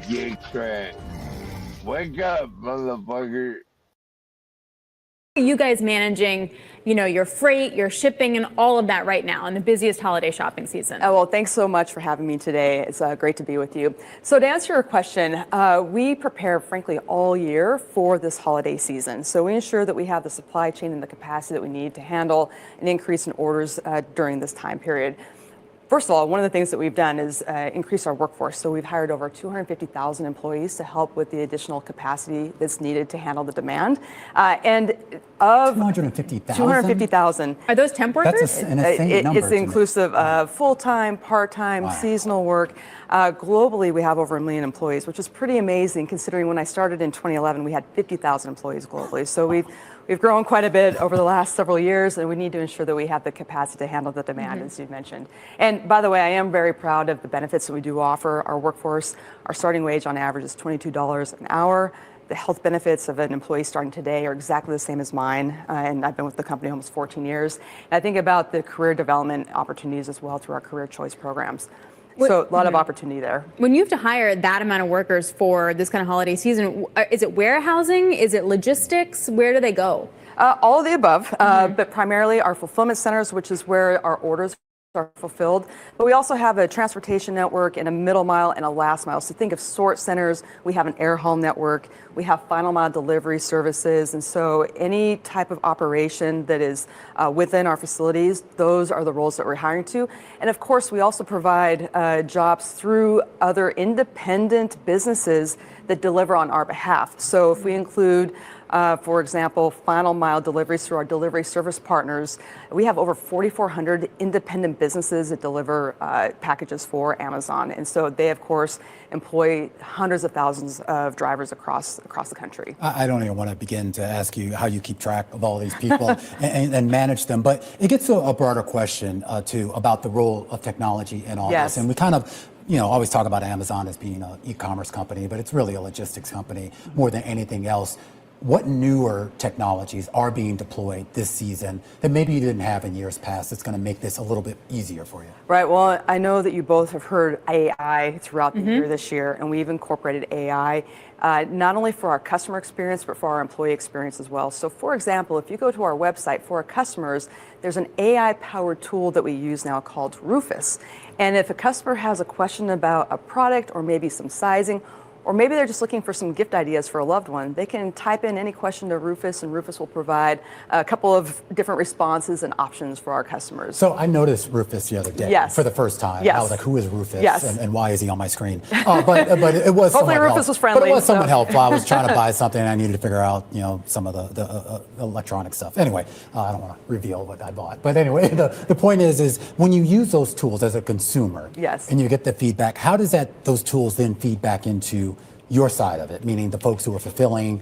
GETCRACK. Wake up, motherfucker. You guys managing, your freight, your shipping, and all of that right now in the busiest holiday shopping season? Oh, well, thanks so much for having me today. It's great to be with you. So to answer your question, we prepare, frankly, all year for this holiday season. So we ensure that we have the supply chain and the capacity that we need to handle an increase in orders during this time period. First of all, one of the things that we've done is increase our workforce. So we've hired over 250,000 employees to help with the additional capacity that's needed to handle the demand. And of 250,000? 250,000. Are those temp workers? That's an insane number. It's inclusive of full-time, part-time, seasonal work. Globally, we have over 1 million employees, which is pretty amazing considering when I started in 2011, we had 50,000 employees globally. So we've grown quite a bit over the last several years, and we need to ensure that we have the capacity to handle the demand, as you mentioned. And by the way, I am very proud of the benefits that we do offer our workforce. Our starting wage on average is $22 an hour. The health benefits of an employee starting today are exactly the same as mine, and I've been with the company almost 14 years. And I think about the career development opportunities as well through our career choice programs. So a lot of opportunity there. When you have to hire that amount of workers for this kind of holiday season, is it warehousing? Is it logistics? Where do they go? All of the above, but primarily our fulfillment centers, which is where our orders are fulfilled. But we also have a transportation network and a middle mile and a last mile. So think of sort centers. We have an air haul network. We have final mile delivery services. And so any type of operation that is within our facilities, those are the roles that we're hiring to. And of course, we also provide jobs through other independent businesses that deliver on our behalf. So if we include for example, final mile deliveries through our delivery service partners. We have over 4,400 independent businesses that deliver packages for Amazon. And so they, of course, employ hundreds of thousands of drivers across the country. I don't even want to begin to ask you how you keep track of all these people and manage them. But it gets to a broader question, too, about the role of technology in all this. And we kind of always talk about Amazon as being an e-commerce company, but it's really a logistics company more than anything else. What newer technologies are being deployed this season that maybe you didn't have in years past that's going to make this a little bit easier for you? Right. Well, I know that you both have heard AI throughout the year this year, and we've incorporated AI not only for our customer experience, but for our employee experience as well. So, for example, if you go to our website for our customers, there's an AI-powered tool that we use now called Rufus. And if a customer has a question about a product or maybe some sizing, or maybe they're just looking for some gift ideas for a loved one, they can type in any question to Rufus, and Rufus will provide a couple of different responses and options for our customers. So I noticed Rufus the other day for the first time. I was like, who is Rufus and why is he on my screen? But it was hopefully Rufus was friendly. But it was somewhat helpful. I was trying to buy something and I needed to figure out some of the electronic stuff. Anyway, I don't want to reveal what I bought. But anyway, the point is when you use those tools as a consumer and you get the feedback, how does those tools then feed back into your side of it, meaning the folks who are fulfilling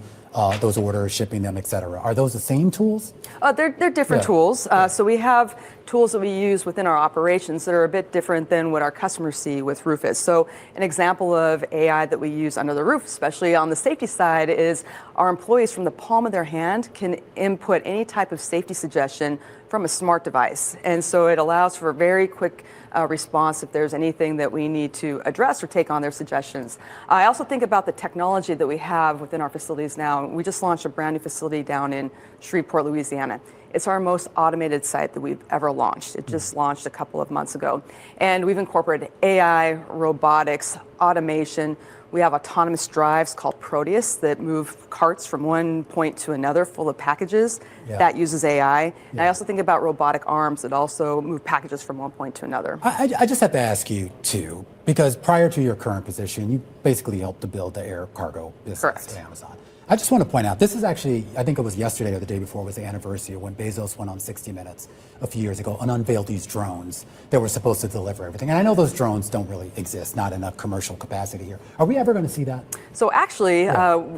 those orders, shipping them, et cetera? Are those the same tools? They're different tools. So we have tools that we use within our operations that are a bit different than what our customers see with Rufus. So an example of AI that we use under the roof, especially on the safety side, is our employees from the palm of their hand can input any type of safety suggestion from a smart device. And so it allows for a very quick response if there's anything that we need to address or take on their suggestions. I also think about the technology that we have within our facilities now. We just launched a brand new facility down in Shreveport, Louisiana. It's our most automated site that we've ever launched. It just launched a couple of months ago. And we've incorporated AI, robotics, automation. We have autonomous drives called Proteus that move carts from one point to another full of packages. That uses AI. And I also think about robotic arms that also move packages from one point to another. I just have to ask you, too, because prior to your current position, you basically helped to build the air cargo business at Amazon. I just want to point out, this is actually, I think it was yesterday or the day before, was the anniversary of when Bezos went on 60 Minutes a few years ago and unveiled these drones that were supposed to deliver everything. And I know those drones don't really exist, not enough commercial capacity here. Are we ever going to see that? So actually,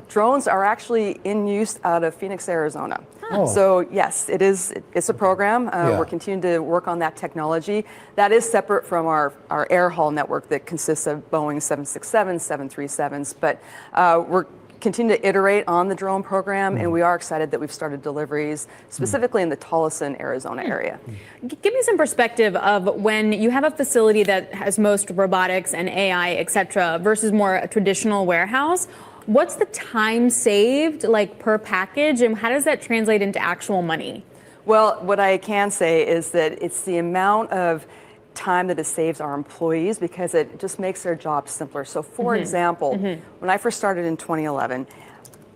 drones are actually in use out of Phoenix, Arizona. So yes, it's a program. We're continuing to work on that technology. That is separate from our air haul network that consists of Boeing 767, 737s. But we're continue to iterate on the drone program, and we are excited that we've started deliveries specifically in the Tolleson, Arizona area. Give me some perspective of when you have a facility that has most robotics and AI, et cetera, versus more a traditional warehouse. What's the time saved, like per package, and how does that translate into actual money? Well, what I can say is that it's the amount of time that it saves our employees because it just makes their job simpler. So for example, when I first started in 2011,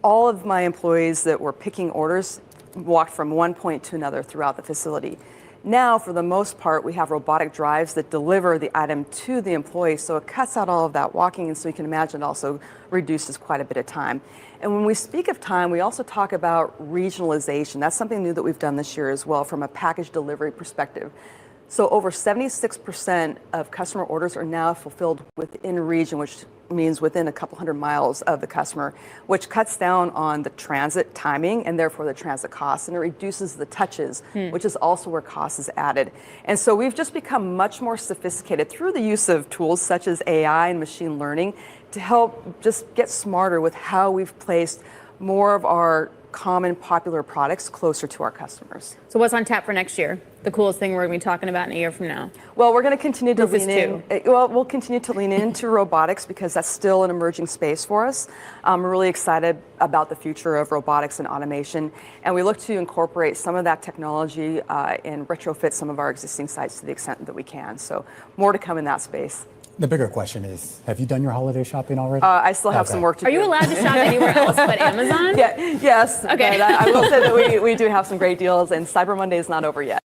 all of my employees that were picking orders walked from one point to another throughout the facility. Now, for the most part, we have robotic drives that deliver the item to the employee, so it cuts out all of that walking, and so you can imagine it also reduces quite a bit of time. And when we speak of time, we also talk about regionalization. That's something new that we've done this year as well from a package delivery perspective. So over 76% of customer orders are now fulfilled within region, which means within a couple hundred miles of the customer, which cuts down on the transit timing and therefore the transit costs, and it reduces the touches, which is also where cost is added. And so we've just become much more sophisticated through the use of tools such as AI and machine learning to help just get smarter with how we've placed more of our common popular products closer to our customers. So what's on tap for next year? The coolest thing we're going to be talking about in a year from now? Well, we're going to continue to lean in. Well, we'll continue to lean into robotics because that's still an emerging space for us. We're really excited about the future of robotics and automation, and we look to incorporate some of that technology and retrofit some of our existing sites to the extent that we can. So more to come in that space. The bigger question is, have you done your holiday shopping already? I still have some work to do. Are you allowed to shop anywhere else but Amazon? Yes. Okay. But I will say that we do have some great deals, and Cyber Monday is not over yet.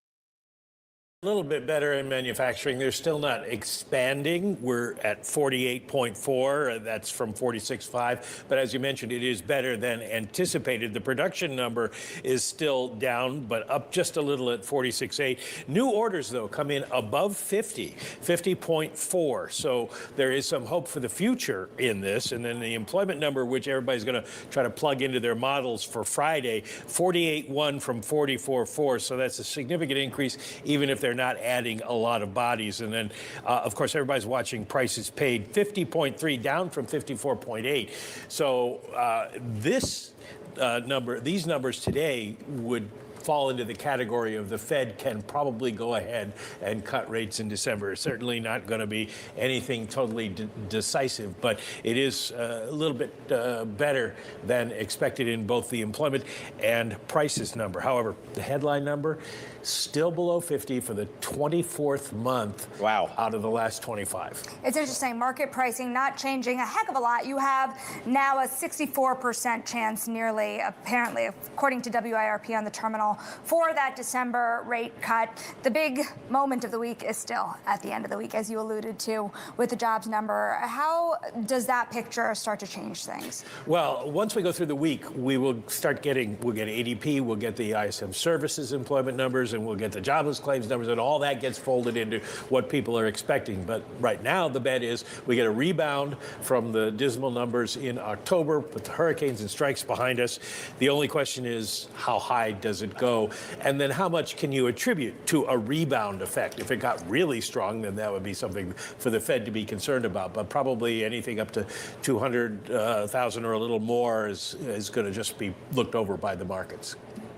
A little bit better in manufacturing. They're still not expanding. We're at 48.4. That's from 46.5. But as you mentioned, it is better than anticipated. The production number is still down, but up just a little at 46.8. New orders, though, come in above 50, 50.4. So there is some hope for the future in this. And then the employment number, which everybody's going to try to plug into their models for Friday, 48.1 from 44.4. So that's a significant increase, even if they're not adding a lot of bodies. And then, of course, everybody's watching prices paid, 50.3 down from 54.8. So these numbers today would fall into the category of the Fed can probably go ahead and cut rates in December. It's certainly not going to be anything totally decisive, but it is a little bit better than expected in both the employment and prices number. However, the headline number still below 50 for the 24th month out of the last 25. It's interesting. Market pricing not changing a heck of a lot. You have now a 64% chance nearly, apparently, according to WIRP on the terminal, for that December rate cut. The big moment of the week is still at the end of the week, as you alluded to, with the jobs number. How does that picture start to change things? Well, once we go through the week, we will start getting, we'll get ADP, we'll get the ISM services employment numbers, and we'll get the jobless claims numbers, and all that gets folded into what people are expecting. But right now, the bet is we get a rebound from the dismal numbers in October with the hurricanes and strikes behind us. The only question is, how high does it go? And then how much can you attribute to a rebound effect? If it got really strong, then that would be something for the Fed to be concerned about. But probably anything up to 200,000 or a little more is going to just be looked over by the markets.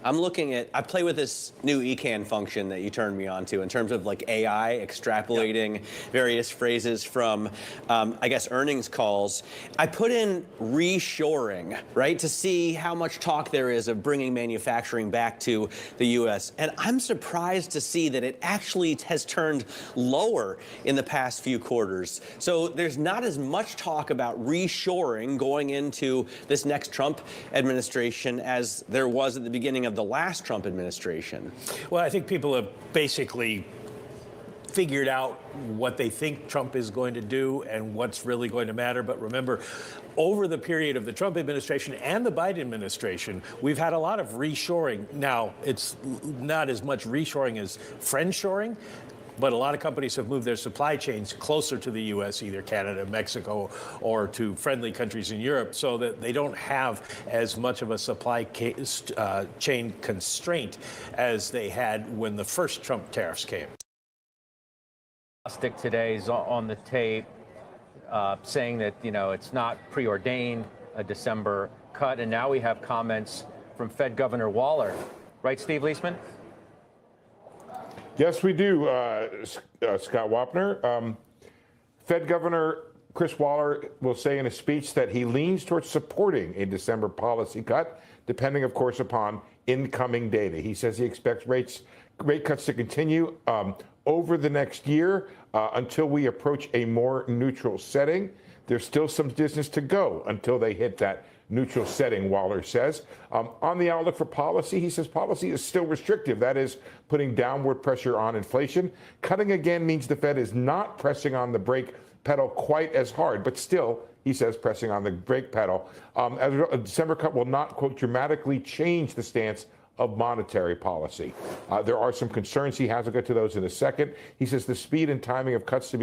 I play with this new ECAN function that you turned me on to in terms of like AI extrapolating various phrases from, I guess, earnings calls. I put in reshoring, right, to see how much talk there is of bringing manufacturing back to the U.S. And I'm surprised to see that it actually has turned lower in the past few quarters. So there's not as much talk about reshoring going into this next Trump administration as there was at the beginning of the last Trump administration. Well, I think people have basically figured out what they think Trump is going to do and what's really going to matter. But remember, over the period of the Trump administration and the Biden administration, we've had a lot of reshoring. Now, it's not as much reshoring as friendshoring, but a lot of companies have moved their supply chains closer to the U.S., either Canada, Mexico, or to friendly countries in Europe, so that they don't have as much of a supply chain constraint as they had when the first Trump tariffs came. Today is on the tape saying that, it's not preordained. a December cut. And now we have comments from Fed Governor Waller. Right, Steve Leisman? Yes, we do, Scott Wapner. Fed Governor Chris Waller will say in a speech that he leans towards supporting a December policy cut, depending, of course, upon incoming data. He says he expects rate cuts to continue over the next year until we approach a more neutral setting. There's still some distance to go until they hit that neutral setting, Waller says. On the outlook for policy, he says policy is still restrictive. That is putting downward pressure on inflation. Cutting again means the Fed is not pressing on the brake pedal quite as hard, but still, he says, pressing on the brake pedal. As a December cut will not, quote, dramatically change the stance of monetary policy. There are some concerns he has. We'll get to those in a second. He says the speed and timing of cuts will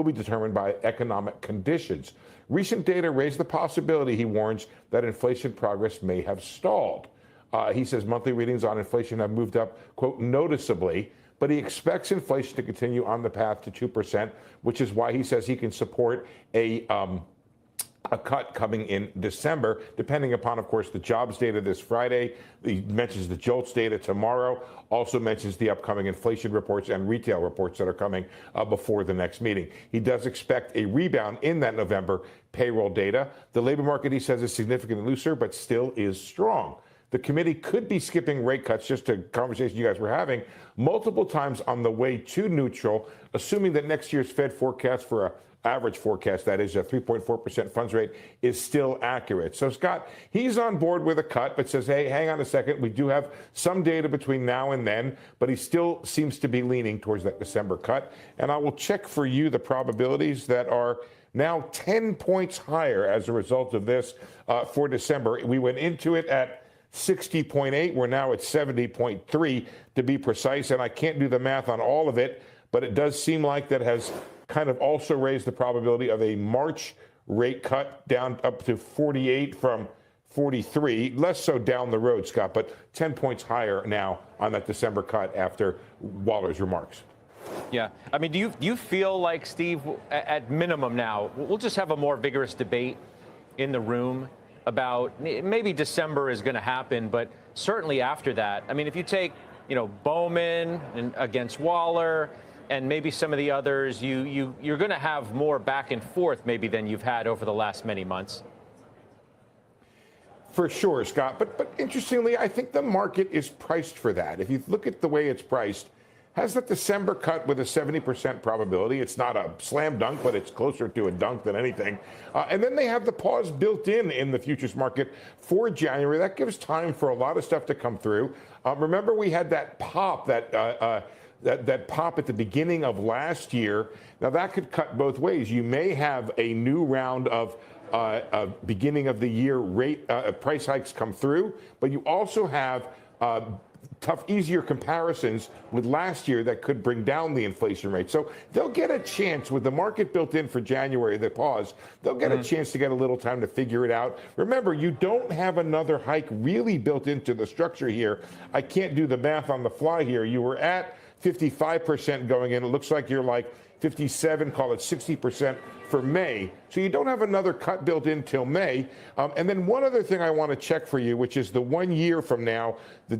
be determined by economic conditions. Recent data raise the possibility, he warns, that inflation progress may have stalled. He says monthly readings on inflation have moved up, quote, noticeably, but he expects inflation to continue on the path to 2%, which is why he says he can support a cut coming in December, depending upon, of course, the jobs data this Friday. He mentions the JOLTS data tomorrow, also mentions the upcoming inflation reports and retail reports that are coming before the next meeting. He does expect a rebound in that November payroll data. The labor market, he says, is significantly looser, but still is strong. The committee could be skipping rate cuts, just a conversation you guys were having, multiple times on the way to neutral, assuming that next year's Fed forecast for a average forecast, that is a 3.4% funds rate, is still accurate. So Scott, he's on board with a cut, but says, hey, hang on a second. We do have some data between now and then, but he still seems to be leaning towards that December cut. And I will check for you the probabilities that are now 10 points higher as a result of this for December. We went into it at 60.8. We're now at 70.3 to be precise. And I can't do the math on all of it, but it does seem like that has kind of also raised the probability of a March rate cut down up to 48 from 43. Less so down the road, Scott, but 10 points higher now on that December cut after Waller's remarks. Yeah. I mean, do you feel like, Steve, at minimum now, we'll just have a more vigorous debate in the room about maybe December is going to happen, but certainly after that. I mean, if you take, Bowman and against Waller and maybe some of the others, you're going to have more back and forth maybe than you've had over the last many months. For sure, Scott. But interestingly, I think the market is priced for that. If you look at the way it's priced, has that December cut with a 70% probability. It's not a slam dunk, but it's closer to a dunk than anything. And then they have the pause built in the futures market for January. That gives time for a lot of stuff to come through. Remember, we had that pop, that pop at the beginning of last year. Now, that could cut both ways. You may have a new round of beginning of the year rate price hikes come through, but you also have tough, easier comparisons with last year that could bring down the inflation rate. So they'll get a chance with the market built in for January, the pause. They'll get a chance to get a little time to figure it out. Remember, you don't have another hike really built into the structure here. I can't do the math on the fly here. You were at 55% going in. It looks like you're like 57, call it 60% for May. So you don't have another cut built in till May. And then one other thing I want to check for you, which is the 1 year from now, the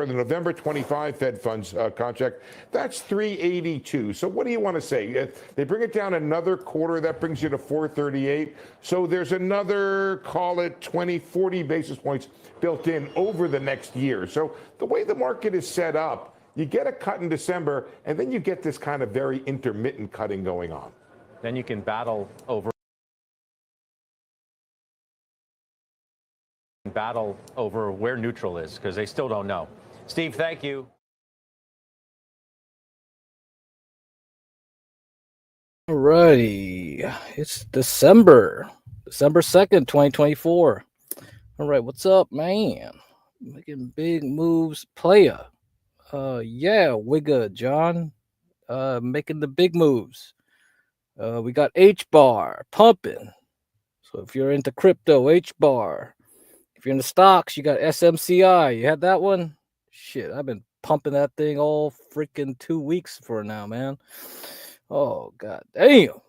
November 25 Fed funds contract, that's 382. So what do you want to say? If they bring it down another quarter, that brings you to 438. So there's another, call it 20, 40 basis points built in over the next year. So the way the market is set up, you get a cut in December, and then you get this kind of very intermittent cutting going on. Then you can battle over where neutral is, because they still don't know. Steve, thank you. All righty. It's December 2nd, 2024. All right, what's up, man? Making big moves, player. Yeah, Wigga, John. Making the big moves. We got H-bar pumping. So if you're into crypto, H-bar. If you're into stocks, you got SMCI. You had that one? Shit, I've been pumping that thing all freaking 2 weeks for now, man. Oh, god damn.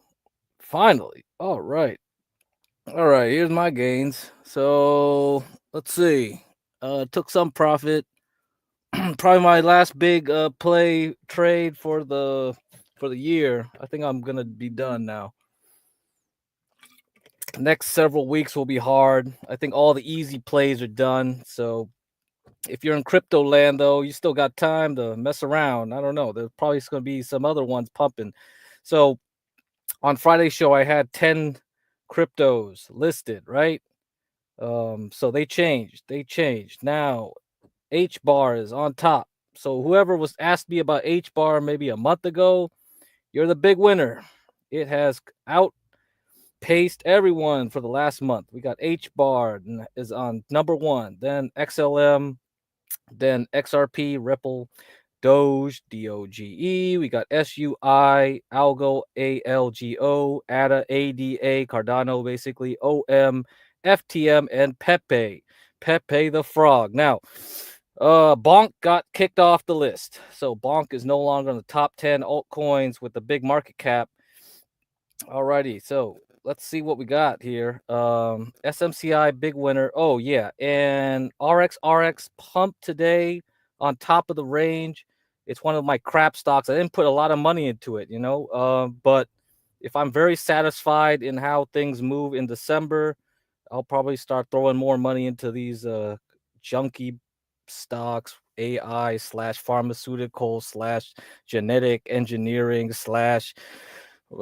Finally. All right. All right, here's my gains. So let's see. Took some profit. Probably my last big play trade for the year. I think I'm gonna be done now. Next several weeks will be hard. I think all the easy plays are done. So if you're in crypto land, though, you still got time to mess around. I don't know. There's probably going to be some other ones pumping. So on Friday's show, I had 10 cryptos listed, right? So they changed. Now H bar is on top. So whoever was asked me about H bar maybe a month ago, you're the big winner. It has outpaced everyone for the last month. We got H bar is on number 1, then XLM, then XRP, Ripple, Doge, DOGE. We got SUI, Algo, ALGO, ADA, ADA, Cardano, basically, OM, FTM, and Pepe. Pepe the Frog. Now, Bonk got kicked off the list. So Bonk is no longer in the top 10 altcoins with the big market cap. Alrighty, so let's see what we got here. SMCI, big winner. Oh, yeah. And RXRX pumped today on top of the range. It's one of my crap stocks. I didn't put a lot of money into it, but if I'm very satisfied in how things move in December, I'll probably start throwing more money into these junky stocks, AI / pharmaceutical / genetic engineering /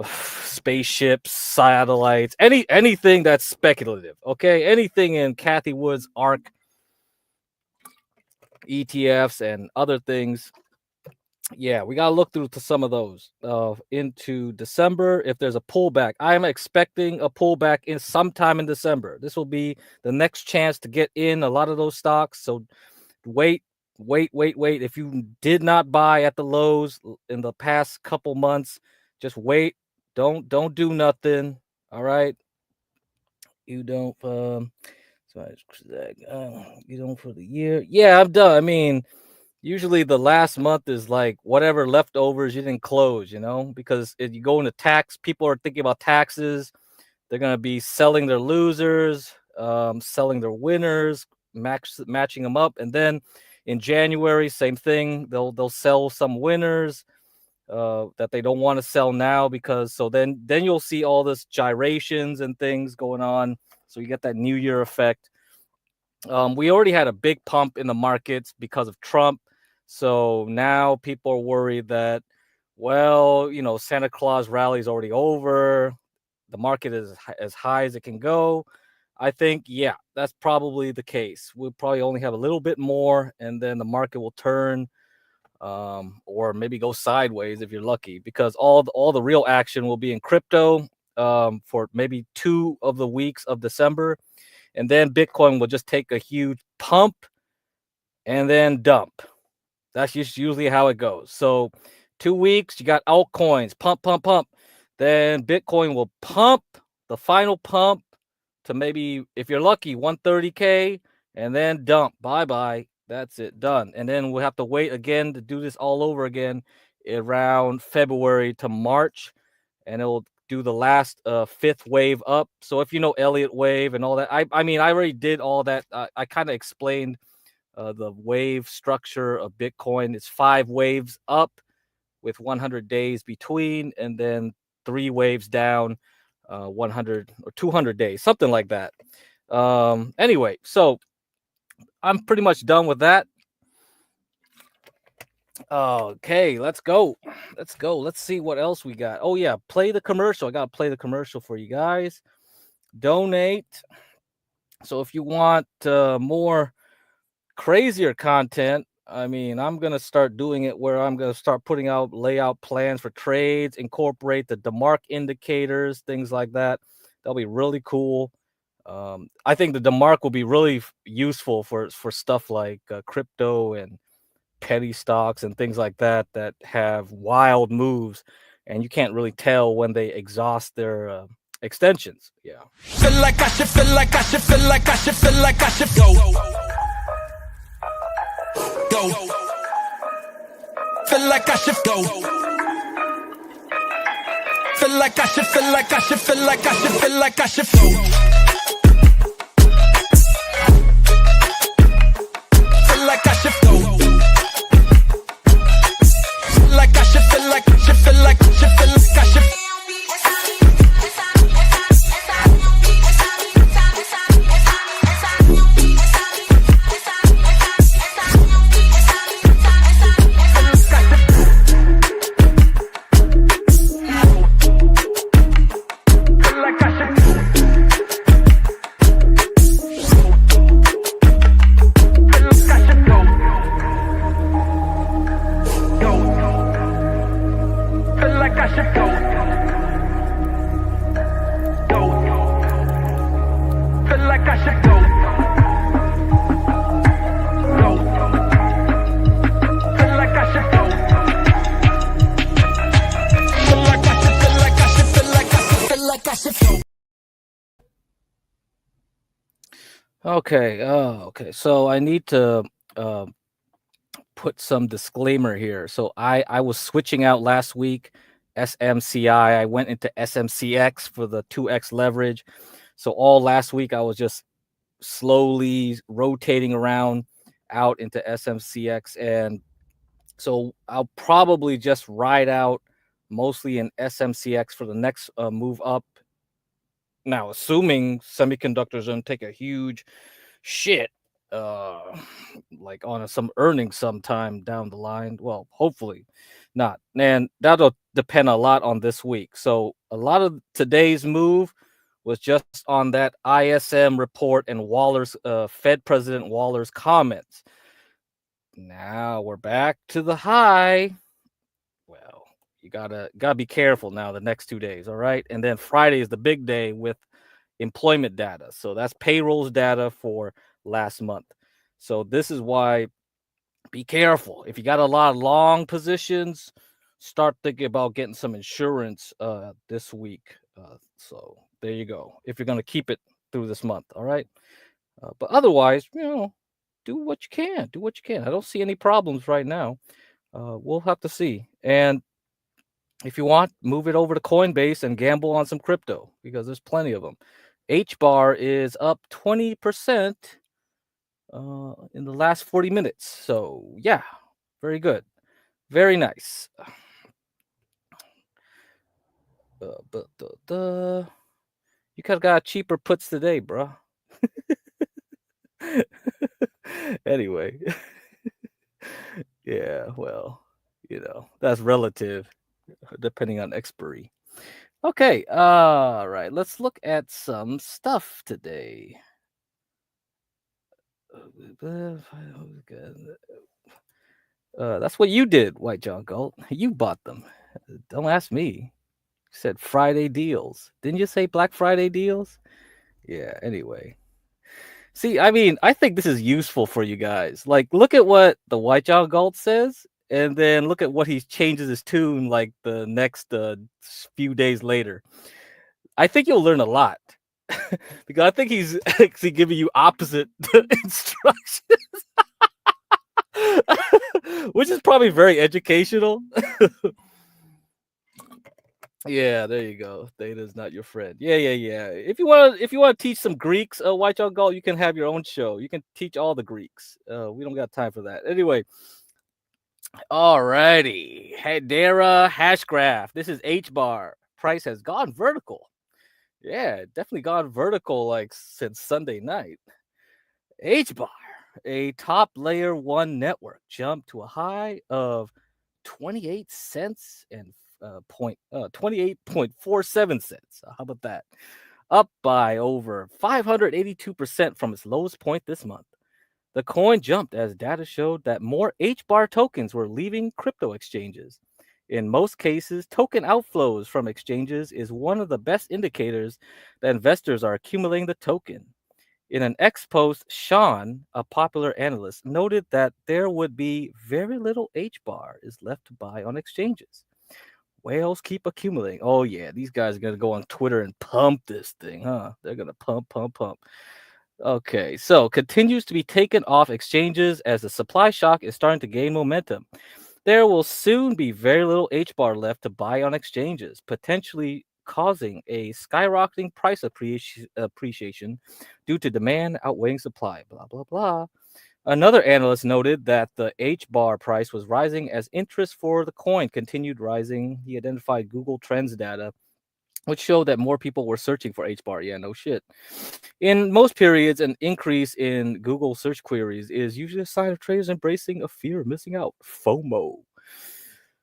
spaceships, satellites, anything that's speculative. Okay, anything in Cathie Wood's ARK ETFs and other things. Yeah, we gotta look through to some of those into December. If there's a pullback, I am expecting a pullback in sometime in December. This will be the next chance to get in a lot of those stocks. So wait. If you did not buy at the lows in the past couple months, just wait. Don't do nothing. All right. You don't you don't for the year. Yeah, I'm done. I mean, usually the last month is like whatever leftovers you didn't close, because if you go into tax, people are thinking about taxes. They're gonna be selling their losers, selling their winners, matching them up, and then in January, same thing. They'll sell some winners that they don't want to sell now because then you'll see all this gyrations and things going on. So you get that New Year effect. We already had a big pump in the markets because of Trump. So now people are worried that, Santa Claus rally is already over. The market is as high as it can go. I think, yeah, that's probably the case. We'll probably only have a little bit more, and then the market will turn or maybe go sideways if you're lucky, because all the real action will be in crypto for maybe 2 of the weeks of December. And then Bitcoin will just take a huge pump and then dump. That's just usually how it goes. So 2 weeks, you got altcoins, pump. Then Bitcoin will pump, the final pump to maybe, if you're lucky, 130K, and then dump. Bye-bye. That's it, done. And then we'll have to wait again to do this all over again around February to March, and it'll do the last 5th wave up. So if you know Elliott wave and all that, I mean, I already did all that. I kind of explained the wave structure of Bitcoin. It's 5 waves up with 100 days between, and then 3 waves down, 100 or 200 days, something like that. Anyway, so I'm pretty much done with that. Okay, let's go. Let's see what else we got. Oh yeah, play the commercial. I gotta play the commercial for you guys. Donate. So if you want more crazier content, I mean, I'm gonna start doing it where I'm gonna start putting out layout plans for trades, incorporate the DeMark indicators, things like that. That'll be really cool. I think the DeMark will be really useful for stuff like crypto and petty stocks and things like that have wild moves, and you can't really tell when they exhaust their extensions. Yeah. Feel like I should go. Feel like I should go. Feel like I should go. feel like I should go. Feel like I should go. Feel like I should, feel like I should, feel like I should, feel like I should go. Okay. Okay. So I need to put some disclaimer here. So I was switching out last week SMCI. I went into SMCX for the 2x leverage. So all last week I was just slowly rotating around out into SMCX, and so I'll probably just ride out mostly in SMCX for the next move up. Now, assuming semiconductors don't take a huge shit, like on some earnings sometime down the line. Well, hopefully not. And that'll depend a lot on this week. So a lot of today's move was just on that ISM report and Waller's Fed President Waller's comments. Now we're back to the high. Well, you gotta be careful now the next 2 days, all right? And then Friday is the big day with employment data. So that's payrolls data for last month. So this is why be careful. If you got a lot of long positions, start thinking about getting some insurance this week. So there you go. If you're going to keep it through this month, all right? But otherwise, do what you can. Do what you can. I don't see any problems right now. We'll have to see. And if you want, move it over to Coinbase and gamble on some crypto because there's plenty of them. H-bar is up 20% in the last 40 minutes. So, yeah, very good. Very nice. You could have got cheaper puts today, bro. Anyway. Yeah, well, that's relative depending on expiry. Okay, all right. Let's look at some stuff today. That's what you did, White John Galt. You bought them. Don't ask me. You said Friday deals. Didn't you say Black Friday deals? Yeah, anyway. See, I mean, I think this is useful for you guys. Like, look at what the White John Galt says, and then look at what he changes his tune like the next few days later. I think you'll learn a lot because I think he's actually giving you opposite instructions, which is probably very educational. Yeah, there you go. Theta's not your friend. Yeah. If you want to teach some Greeks, White John Galt, you can have your own show. You can teach all the Greeks. We don't got time for that. Anyway. Alrighty. Hedera hash graph. This is H-bar. Price has gone vertical. Yeah, definitely gone vertical like since Sunday night. H-bar, a top layer 1 network, jumped to a high of 28 cents and 28.47 cents. How about that? Up by over 582% from its lowest point this month. The coin jumped as data showed that more H-bar tokens were leaving crypto exchanges. In most cases, token outflows from exchanges is one of the best indicators that investors are accumulating the token. In an X post, Sean, a popular analyst, noted that there would be very little H-bar is left to buy on exchanges. Whales keep accumulating. Oh yeah, these guys are going to go on Twitter and pump this thing, huh? They're going to pump. Okay, so continues to be taken off exchanges as the supply shock is starting to gain momentum. There will soon be very little H-bar left to buy on exchanges, potentially causing a skyrocketing price appreciation due to demand outweighing supply, blah, blah, blah. Another analyst noted that the H-bar price was rising as interest for the coin continued rising. He identified Google Trends data, which showed that more people were searching for H-bar. Yeah, no shit. In most periods, an increase in Google search queries is usually a sign of traders embracing a fear of missing out, FOMO.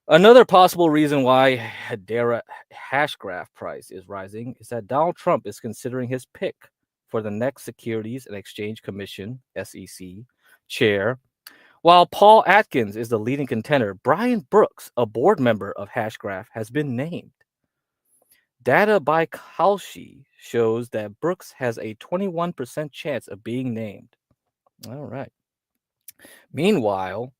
Another possible reason why Hedera hash graph price is rising is that Donald Trump is considering his pick for the next Securities and Exchange Commission, SEC, chair. While Paul Atkins is the leading contender, Brian Brooks, a board member of Hashgraph, has been named. Data by Kalshi shows that Brooks has a 21% chance of being named. All right. Meanwhile,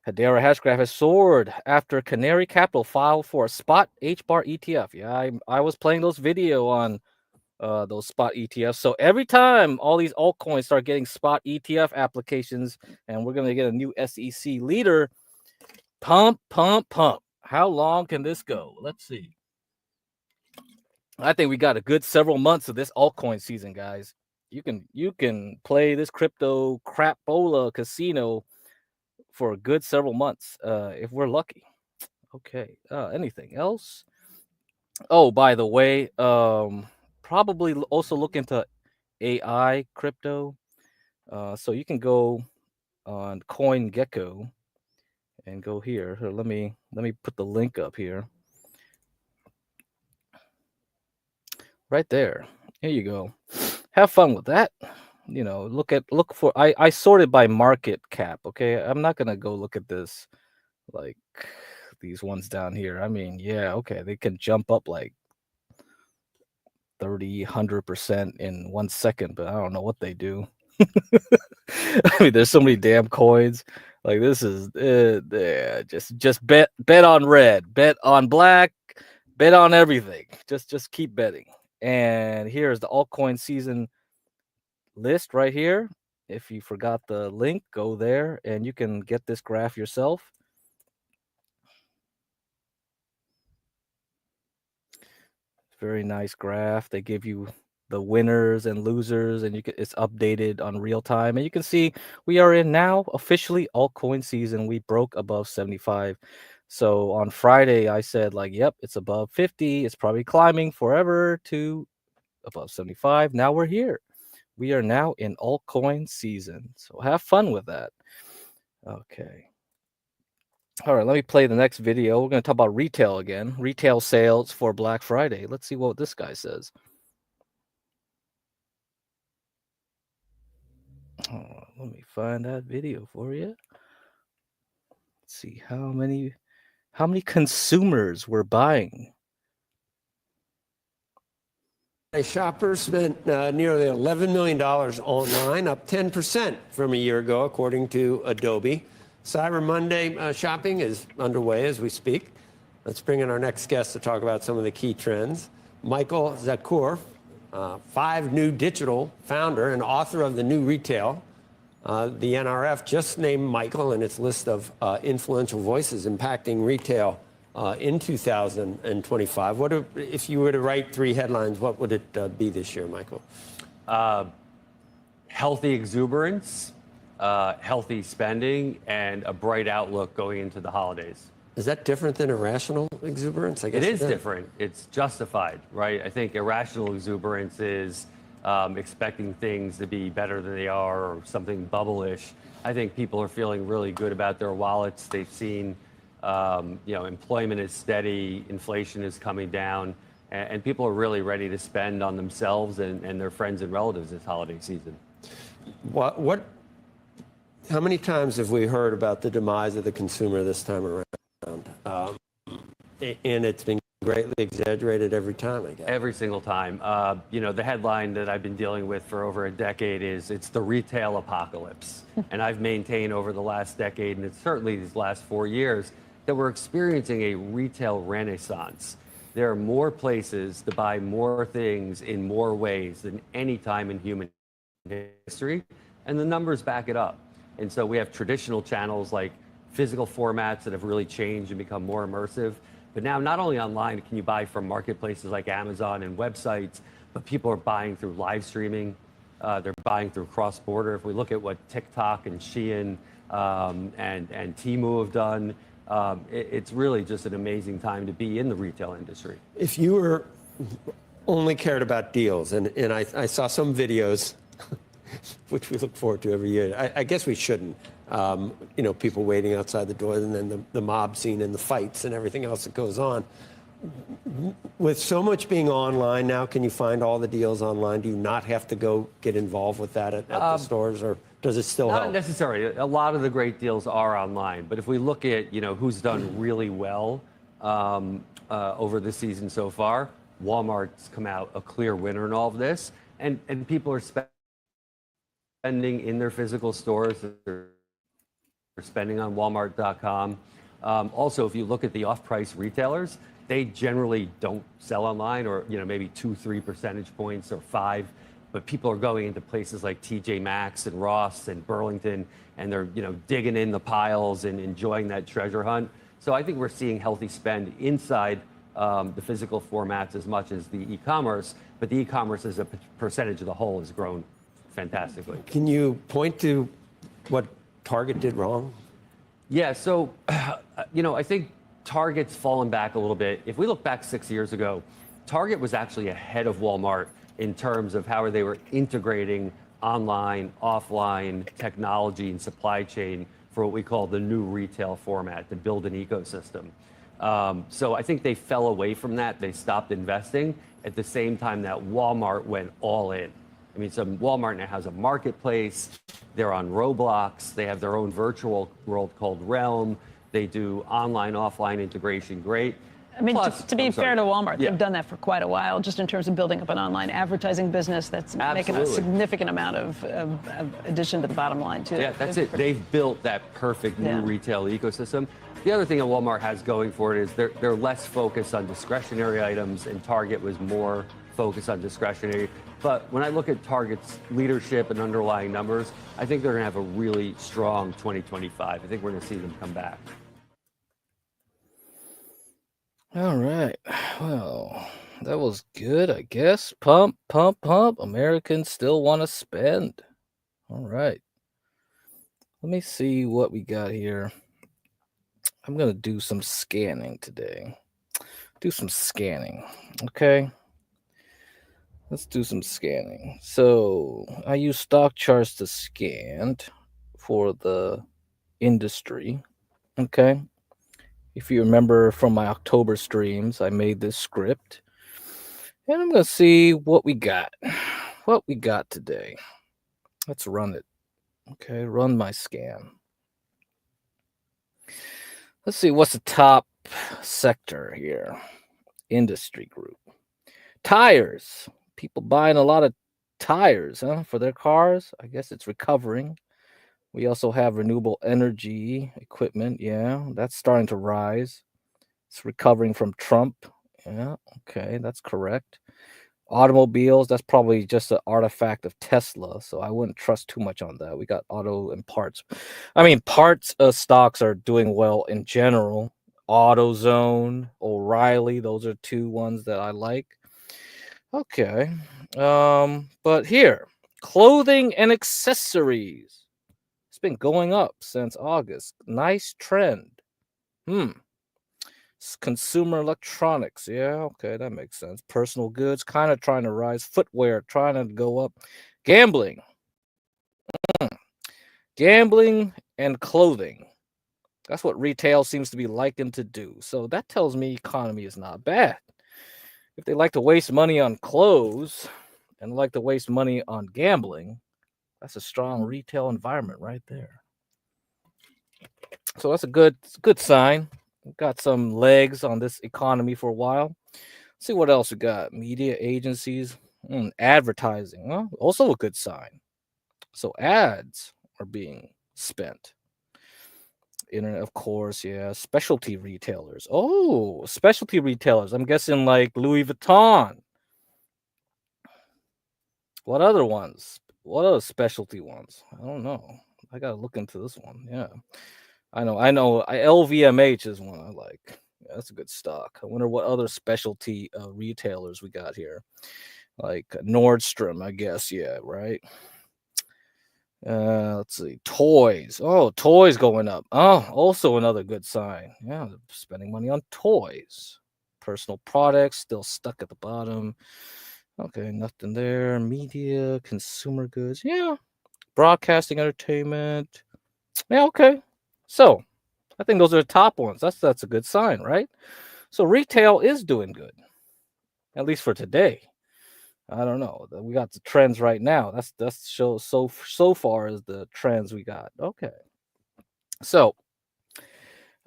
Hedera Hashgraph has soared after Canary Capital filed for a spot HBAR ETF. Yeah, I was playing those video on those spot ETFs. So every time all these altcoins start getting spot ETF applications, and we're going to get a new SEC leader, pump, pump, pump. How long can this go? Let's see. I think we got a good several months of this altcoin season, guys. You can play this crypto crapola casino for a good several months if we're lucky. Okay. Anything else? Oh, by the way, probably also look into AI crypto. So you can go on CoinGecko and go here. Here, let me put the link up here. Right there. Here you go. Have fun with that. You know, look for I sorted by market cap. Okay, I'm not gonna go look at this like these ones down here. I mean, yeah, okay, they can jump up like 100% in 1 second, but I don't know what they do. I mean, there's so many damn coins. Like this is just bet on red, bet on black, bet on everything. Just keep betting. And here's the altcoin season list right here. If you forgot the link, go there and you can get this graph yourself. Very nice graph. They give you the winners and losers, and it's updated on real time. And you can see we are in now officially altcoin season. We broke above 75. So on Friday, I said like, yep, it's above 50. It's probably climbing forever to above 75. Now we're here. We are now in altcoin season. So have fun with that. Okay. All right, let me play the next video. We're going to talk about retail again. Retail sales for Black Friday. Let's see what this guy says. Oh, let me find that video for you. Let's see how many consumers were buying. Shoppers spent nearly $11 million online, up 10% from a year ago, according to Adobe. Cyber Monday shopping is underway as we speak. Let's bring in our next guest to talk about some of the key trends. Michael Zakur, Five New Digital founder and author of The New Retail. The NRF just named Michael in its list of influential voices impacting retail in 2025. If you were to write three headlines, what would it be this year, Michael? Healthy exuberance, healthy spending, and a bright outlook going into the holidays. Is that different than irrational exuberance? I guess it is different. It's justified, right? I think irrational exuberance is expecting things to be better than they are or something bubble-ish. I think people are feeling really good about their wallets. They've seen, employment is steady, inflation is coming down, and people are really ready to spend on themselves and their friends and relatives this holiday season. How many times have we heard about the demise of the consumer this time around? And it's been greatly exaggerated every time, I guess. Every single time. The headline that I've been dealing with for over a decade is it's the retail apocalypse. And I've maintained over the last decade, and it's certainly these last 4 years, that we're experiencing a retail renaissance. There are more places to buy more things in more ways than any time in human history, and the numbers back it up. And so we have traditional channels like physical formats that have really changed and become more immersive. But now, not only online can you buy from marketplaces like Amazon and websites, but people are buying through live streaming. They're buying through cross-border. If we look at what TikTok and Shein and Temu have done, it's really just an amazing time to be in the retail industry. If you were only cared about deals, and I saw some videos, which we look forward to every year. I guess we shouldn't. People waiting outside the door, and then the mob scene and the fights and everything else that goes on. With so much being online now, can you find all the deals online? Do you not have to go get involved with that at the stores, or does it still help? Not necessarily. A lot of the great deals are online. But if we look at who's done really well over the season so far, Walmart's come out a clear winner in all of this, and people are spending in their physical stores. They're spending on Walmart.com. Also, if you look at the off-price retailers, they generally don't sell online, or maybe 2-3 percentage points or 5. But people are going into places like TJ Maxx and Ross and Burlington, and they're digging in the piles and enjoying that treasure hunt. So I think we're seeing healthy spend inside the physical formats as much as the e-commerce, but the e-commerce as a percentage of the whole has grown fantastically. Can you point to what Target did wrong? Yeah, so I think Target's fallen back a little bit. If we look back 6 years ago, Target was actually ahead of Walmart in terms of how they were integrating online, offline technology and supply chain for what we call the new retail format, to build an ecosystem. So I think they fell away from that. They stopped investing at the same time that Walmart went all in. I mean, so Walmart now has a marketplace. They're on Roblox. They have their own virtual world called Realm. They do online, offline integration great. I mean, Plus, to be fair to Walmart, yeah. they've done that for quite a while, just in terms of building up an online advertising business that's making a significant amount of addition to the bottom line, too. Yeah, that's it. They've built that perfect new retail ecosystem. The other thing that Walmart has going for it is they're less focused on discretionary items, and Target was more focused on discretionary. But when I look at Target's leadership and underlying numbers, I think they're going to have a really strong 2025. I think we're going to see them come back. All right. Well, that was good, I guess. Pump, pump, pump. Americans still want to spend. All right. Let me see what we got here. I'm going to do some scanning today. Do some scanning. Okay. Let's do some scanning. So I use stock charts to scan for the industry. Okay. If you remember from my October streams, I made this script. And I'm going to see what we got. What we got today. Let's run it. Okay, run my scan. Let's see, what's the top sector here? Industry group. Tires. People buying a lot of tires, for their cars. I guess it's recovering. We also have renewable energy equipment. Yeah, that's starting to rise. It's recovering from Trump. Yeah, okay, that's correct. Automobiles, that's probably just an artifact of Tesla, so I wouldn't trust too much on that. We got auto and parts. I mean, parts stocks are doing well in general. AutoZone, O'Reilly, those are two ones that I like. Okay, but here, clothing and accessories. It's been going up since August. Nice trend. Consumer electronics. Yeah, okay, that makes sense. Personal goods kind of trying to rise. Footwear trying to go up. Gambling. Gambling and clothing. That's what retail seems to be likened to do. So that tells me economy is not bad. If they like to waste money on clothes and like to waste money on gambling, that's a strong retail environment right there. So that's a good sign. We've got some legs on this economy for a while. Let's see what else we got. Media agencies, advertising. Well, also a good sign. So ads are being spent. Internet, of course, yeah. Specialty retailers. Oh, specialty retailers. I'm guessing like Louis Vuitton. What other ones? What other specialty ones? I don't know. I gotta look into this one. Yeah. I know. LVMH is one I like. Yeah, that's a good stock. I wonder what other specialty retailers we got here. Like Nordstrom, I guess. Yeah, right. Let's see. Toys. Oh, toys going up. Oh, also another good sign. Yeah, spending money on toys. Personal products still stuck at the bottom. Okay, nothing there. Media, consumer goods. Yeah. Broadcasting, entertainment. Yeah, okay. So I think those are the top ones. That's a good sign, right? So retail is doing good, at least for today. I don't know. We got the trends right now. That's shows so far as the trends we got. Okay. So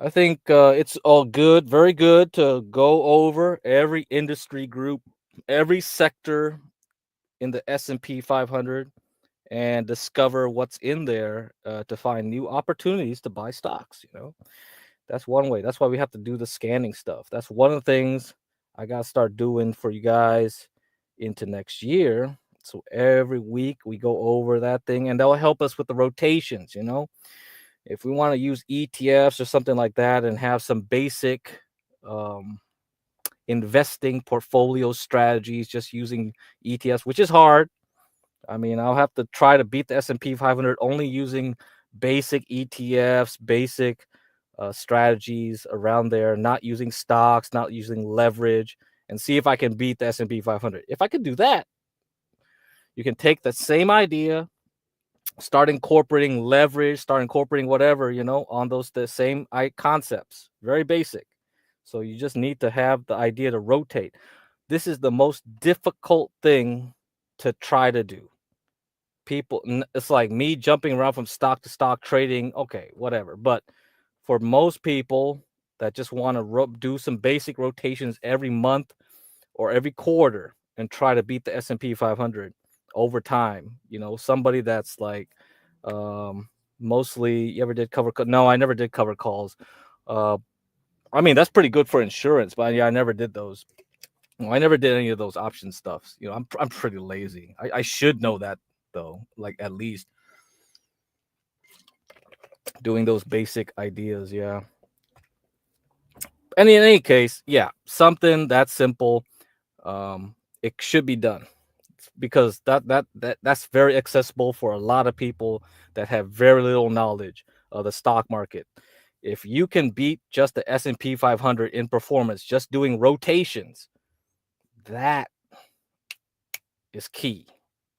I think it's all good, very good to go over every industry group, every sector in the S&P 500 and discover what's in there to find new opportunities to buy stocks. That's one way. That's why we have to do the scanning stuff. That's one of the things I got to start doing for you guys into next year. So every week we go over that thing, and that'll help us with the rotations. If we want to use ETFs or something like that and have some basic investing portfolio strategies just using ETFs, which is hard. I mean, I'll have to try to beat the S&P 500 only using basic ETFs, basic strategies around there, not using stocks, not using leverage, and see if I can beat the S&P 500. If I can do that, you can take the same idea, start incorporating leverage, start incorporating whatever, on the same concepts. Very basic. So you just need to have the idea to rotate. This is the most difficult thing to try to do. People, it's like me jumping around from stock to stock trading. Okay, whatever. But for most people that just want to do some basic rotations every month or every quarter and try to beat the S&P 500 over time, somebody that's like mostly, you ever did cover? No, I never did cover calls. I mean, that's pretty good for insurance, but yeah, I never did those. I never did any of those option stuffs. I'm pretty lazy. I should know that though, like at least doing those basic ideas. Yeah. And in any case, yeah, something that simple, it should be done because that's very accessible for a lot of people that have very little knowledge of the stock market. If you can beat just the S&P 500 in performance, just doing rotations, that is key.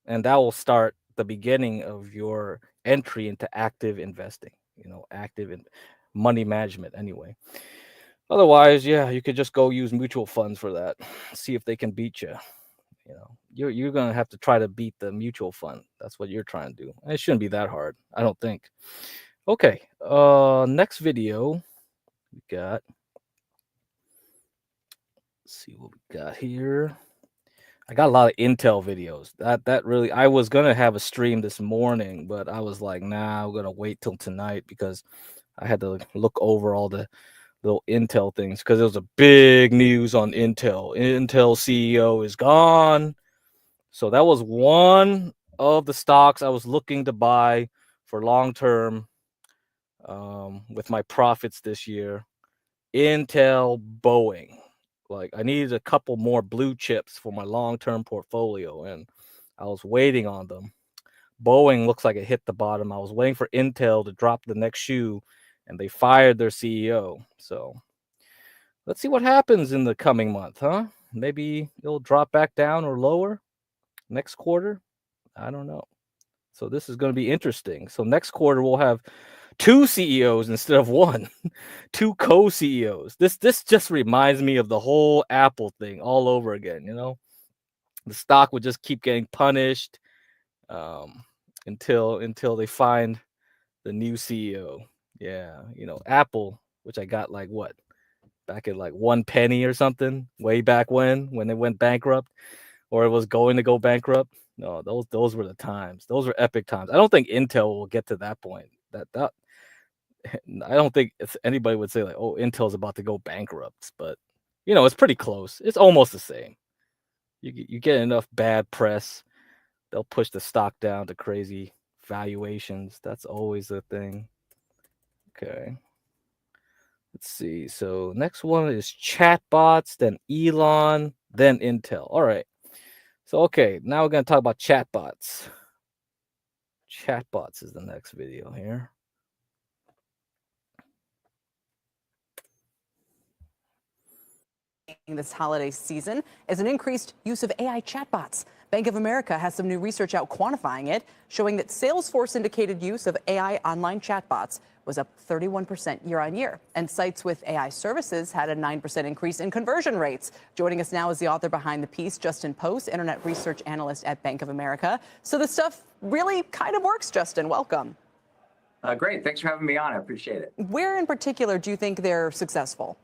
And that will start the beginning of your entry into active investing, active in money management anyway. Otherwise, yeah, you could just go use mutual funds for that. See if they can beat you. You're going to have to try to beat the mutual fund. That's what you're trying to do. It shouldn't be that hard, I don't think. Okay, next video we got. Let's see what we got here. I got a lot of Intel videos. That really, I was gonna have a stream this morning, but I was like, nah, I'm gonna wait till tonight because I had to look over all the little Intel things because there was a big news on Intel. Intel CEO is gone. So that was one of the stocks I was looking to buy for long term with my profits this year. Intel, Boeing. Like I needed a couple more blue chips for my long-term portfolio, and I was waiting on them. Boeing looks like it hit the bottom. I was waiting for Intel to drop the next shoe, and they fired their CEO. So let's see what happens in the coming month, huh? Maybe it'll drop back down or lower next quarter. I don't know. So this is going to be interesting. So next quarter we'll have 2 CEOs instead of 1, 2 co-CEOs. This just reminds me of the whole Apple thing all over again. The stock would just keep getting punished until they find the new CEO. Yeah, Apple, which I got like what, back at like 1 penny or something, way back when they went bankrupt, or it was going to go bankrupt. No, those were the times. Those were epic times. I don't think Intel will get to that point. That I don't think anybody would say like, oh, Intel's about to go bankrupt, but it's pretty close. It's almost the same. You get enough bad press, they'll push the stock down to crazy valuations. That's always a thing. Okay. Let's see. So next one is chatbots, then Elon, then Intel. All right. So okay, now we're gonna talk about chatbots. Chatbots is the next video here. This holiday season is an increased use of AI chatbots. Bank of America has some new research out quantifying it, showing that Salesforce indicated use of AI online chatbots was up 31% year on year. And sites with AI services had a 9% increase in conversion rates. Joining us now is the author behind the piece, Justin Post, internet research analyst at Bank of America. So the stuff really kind of works, Justin. Welcome. Great. Thanks for having me on. I appreciate it. Where in particular do you think they're successful?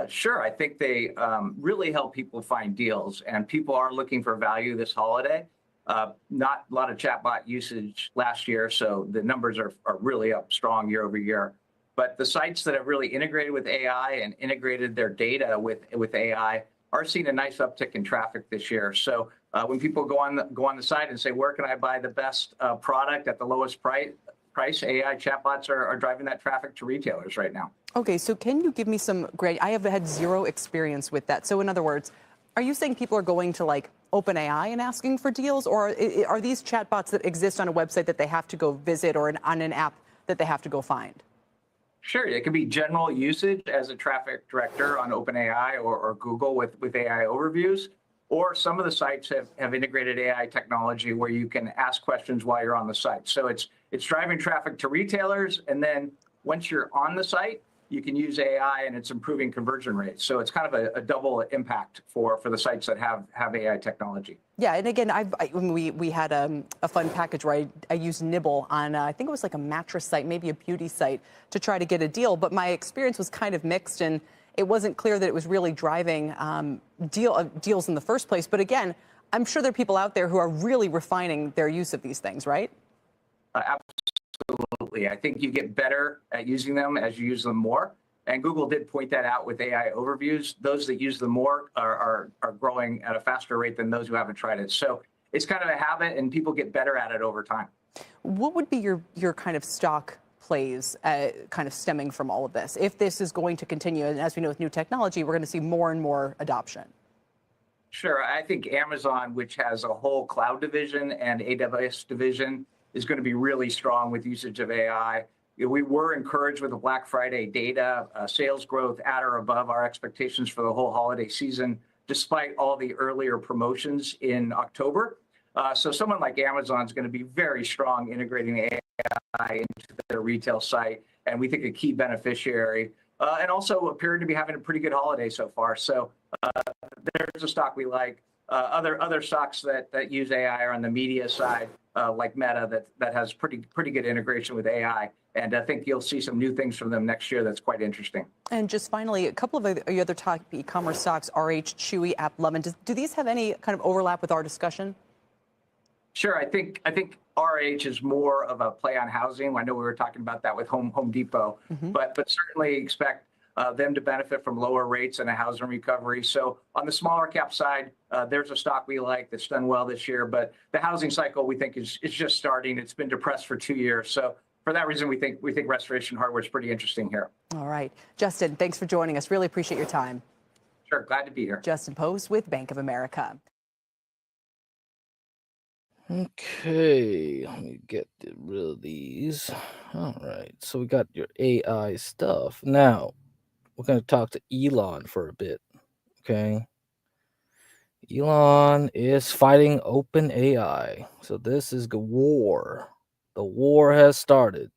Sure. I think they really help people find deals, and people are looking for value this holiday. Not a lot of chatbot usage last year, so the numbers are really up strong year over year. But the sites that have really integrated with AI and integrated their data with AI are seeing a nice uptick in traffic this year. So when people go on the site and say, where can I buy the best product at the lowest price, AI chatbots are driving that traffic to retailers right now. Okay, so can you give me some great, I have had zero experience with that. So in other words, are you saying people are going to like OpenAI and asking for deals, or are these chatbots that exist on a website that they have to go visit or on an app that they have to go find? Sure, it could be general usage as a traffic director on OpenAI or Google with AI overviews, or some of the sites have integrated AI technology where you can ask questions while you're on the site. So it's driving traffic to retailers, and then once you're on the site, you can use AI and it's improving conversion rates. So it's kind of a double impact for the sites that have AI technology. Yeah, and again, we had a fun package where I used Nibble on, I think it was like a mattress site, maybe a beauty site, to try to get a deal. But my experience was kind of mixed, and it wasn't clear that it was really driving deals in the first place. But again, I'm sure there are people out there who are really refining their use of these things, right? Absolutely. I think you get better at using them as you use them more. And Google did point that out with AI overviews. Those that use them more are growing at a faster rate than those who haven't tried it. So it's kind of a habit, and people get better at it over time. What would be your kind of stock plays kind of stemming from all of this? If this is going to continue, and as we know with new technology, we're going to see more and more adoption. Sure. I think Amazon, which has a whole cloud division and AWS division, is going to be really strong with usage of AI. We were encouraged with the Black Friday data, sales growth at or above our expectations for the whole holiday season, despite all the earlier promotions in October. So someone like Amazon is going to be very strong integrating AI into their retail site, and we think a key beneficiary, and also appearing to be having a pretty good holiday so far. So there's a stock we like. Other stocks that use AI are on the media side, like Meta, that has pretty good integration with AI. And I think you'll see some new things from them next year that's quite interesting. And just finally, a couple of your other top e-commerce stocks, RH, Chewy, AppLovin, do these have any kind of overlap with our discussion? Sure. I think RH is more of a play on housing. I know we were talking about that with Home Depot, but certainly expect them to benefit from lower rates and a housing recovery. So on the smaller cap side, there's a stock we like that's done well this year, but the housing cycle we think is just starting. It's been depressed for 2 years. So for that reason, we think Restoration Hardware is pretty interesting here. All right. Justin, thanks for joining us. Really appreciate your time. Sure. Glad to be here. Justin Post with Bank of America. Okay, let me get rid of these. All right, so we got your AI stuff. Now, we're going to talk to Elon for a bit, okay? Elon is fighting OpenAI. So this is the war. The war has started.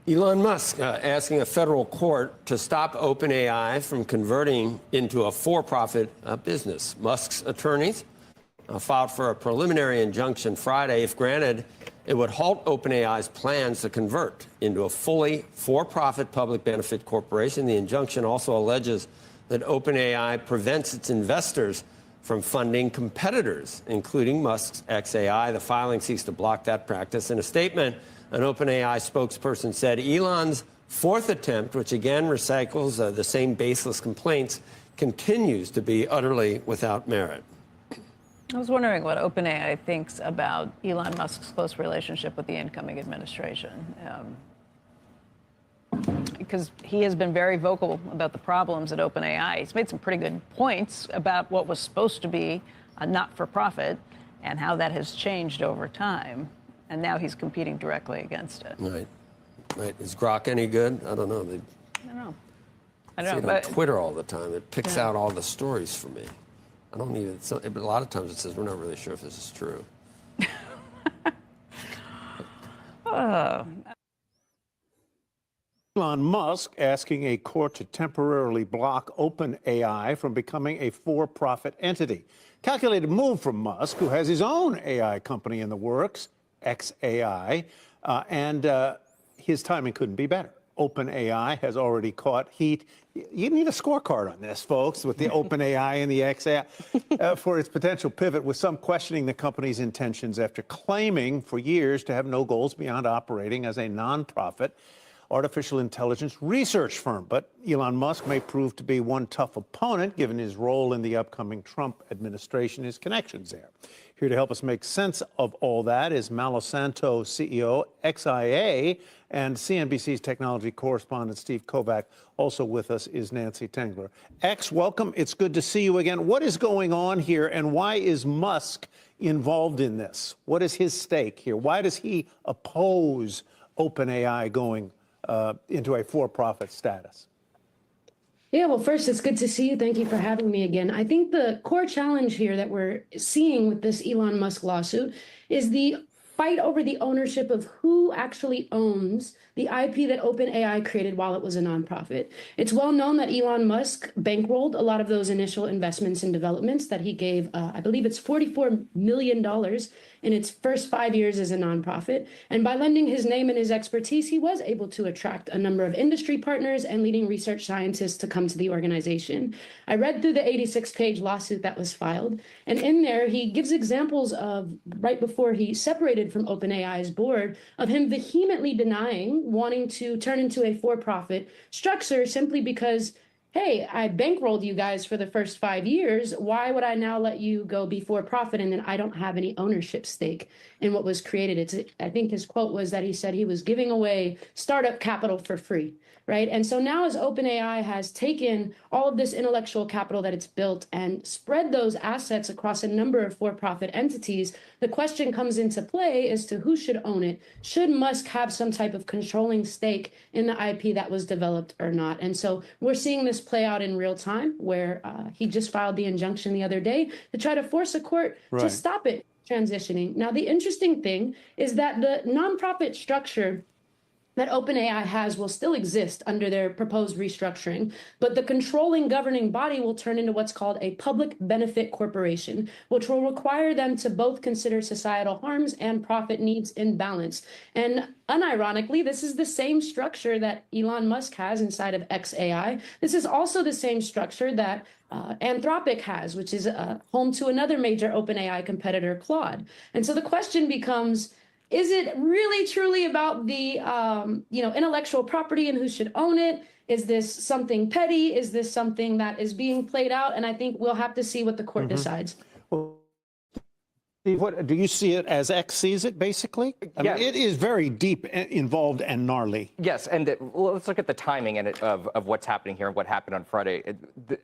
Elon Musk asking a federal court to stop OpenAI from converting into a for-profit business. Musk's attorneys filed for a preliminary injunction Friday. If granted, it would halt OpenAI's plans to convert into a fully for-profit public benefit corporation. The injunction also alleges that OpenAI prevents its investors from funding competitors, including Musk's xAI. The filing seeks to block that practice. In a statement, an OpenAI spokesperson said Elon's fourth attempt, which again recycles the same baseless complaints, continues to be utterly without merit. I was wondering what OpenAI thinks about Elon Musk's close relationship with the incoming administration. Because he has been very vocal about the problems at OpenAI. He's made some pretty good points about what was supposed to be a not-for-profit and how that has changed over time. And now he's competing directly against it. Right. Is Grok any good? I don't know. I don't know. I see it on Twitter all the time. It picks out all the stories for me. I don't even. But a lot of times it says we're not really sure if this is true. Elon Musk asking a court to temporarily block OpenAI from becoming a for-profit entity. Calculated move from Musk, who has his own AI company in the works, xAI, and his timing couldn't be better. OpenAI has already caught heat. You need a scorecard on this, folks, with the OpenAI and the xAI for its potential pivot, with some questioning the company's intentions after claiming for years to have no goals beyond operating as a nonprofit artificial intelligence research firm. But Elon Musk may prove to be one tough opponent, given his role in the upcoming Trump administration, his connections there. Here to help us make sense of all that is Malo Santo, CEO, XIA, and CNBC's technology correspondent, Steve Kovac. Also with us is Nancy Tengler. X, welcome. It's good to see you again. What is going on here, and why is Musk involved in this? What is his stake here? Why does he oppose OpenAI going into a for-profit status? Yeah, well, first, it's good to see you. Thank you for having me again. I think the core challenge here that we're seeing with this Elon Musk lawsuit is the fight over the ownership of who actually owns the IP that OpenAI created while it was a nonprofit. It's well known that Elon Musk bankrolled a lot of those initial investments and developments that he gave, I believe it's $44 million in its first 5 years as a nonprofit. And by lending his name and his expertise, he was able to attract a number of industry partners and leading research scientists to come to the organization. I read through the 86-page lawsuit that was filed, and in there, he gives examples of, right before he separated from OpenAI's board, of him vehemently denying wanting to turn into a for-profit structure simply because, hey, I bankrolled you guys for the first 5 years. Why would I now let you go be for-profit and then I don't have any ownership stake in what was created? I think his quote was that he said he was giving away startup capital for free, right? And so now as OpenAI has taken all of this intellectual capital that it's built and spread those assets across a number of for-profit entities, the question comes into play as to who should own it. Should Musk have some type of controlling stake in the IP that was developed or not? And so we're seeing this play out in real time, where he just filed the injunction the other day to try to force a court to stop it transitioning. Now, the interesting thing is that the nonprofit structure that OpenAI has will still exist under their proposed restructuring, but the controlling governing body will turn into what's called a public benefit corporation, which will require them to both consider societal harms and profit needs in balance. And unironically, this is the same structure that Elon Musk has inside of xAI. This is also the same structure that Anthropic has, which is home to another major OpenAI competitor, Claude. And so the question becomes, is it really truly about the intellectual property and who should own it? Is this something petty? Is this something that is being played out? And I think we'll have to see what the court decides. Well, Steve, what do you see it as X sees it, basically? I mean, it is very deep involved and gnarly. Yes, and let's look at the timing of what's happening here and what happened on Friday.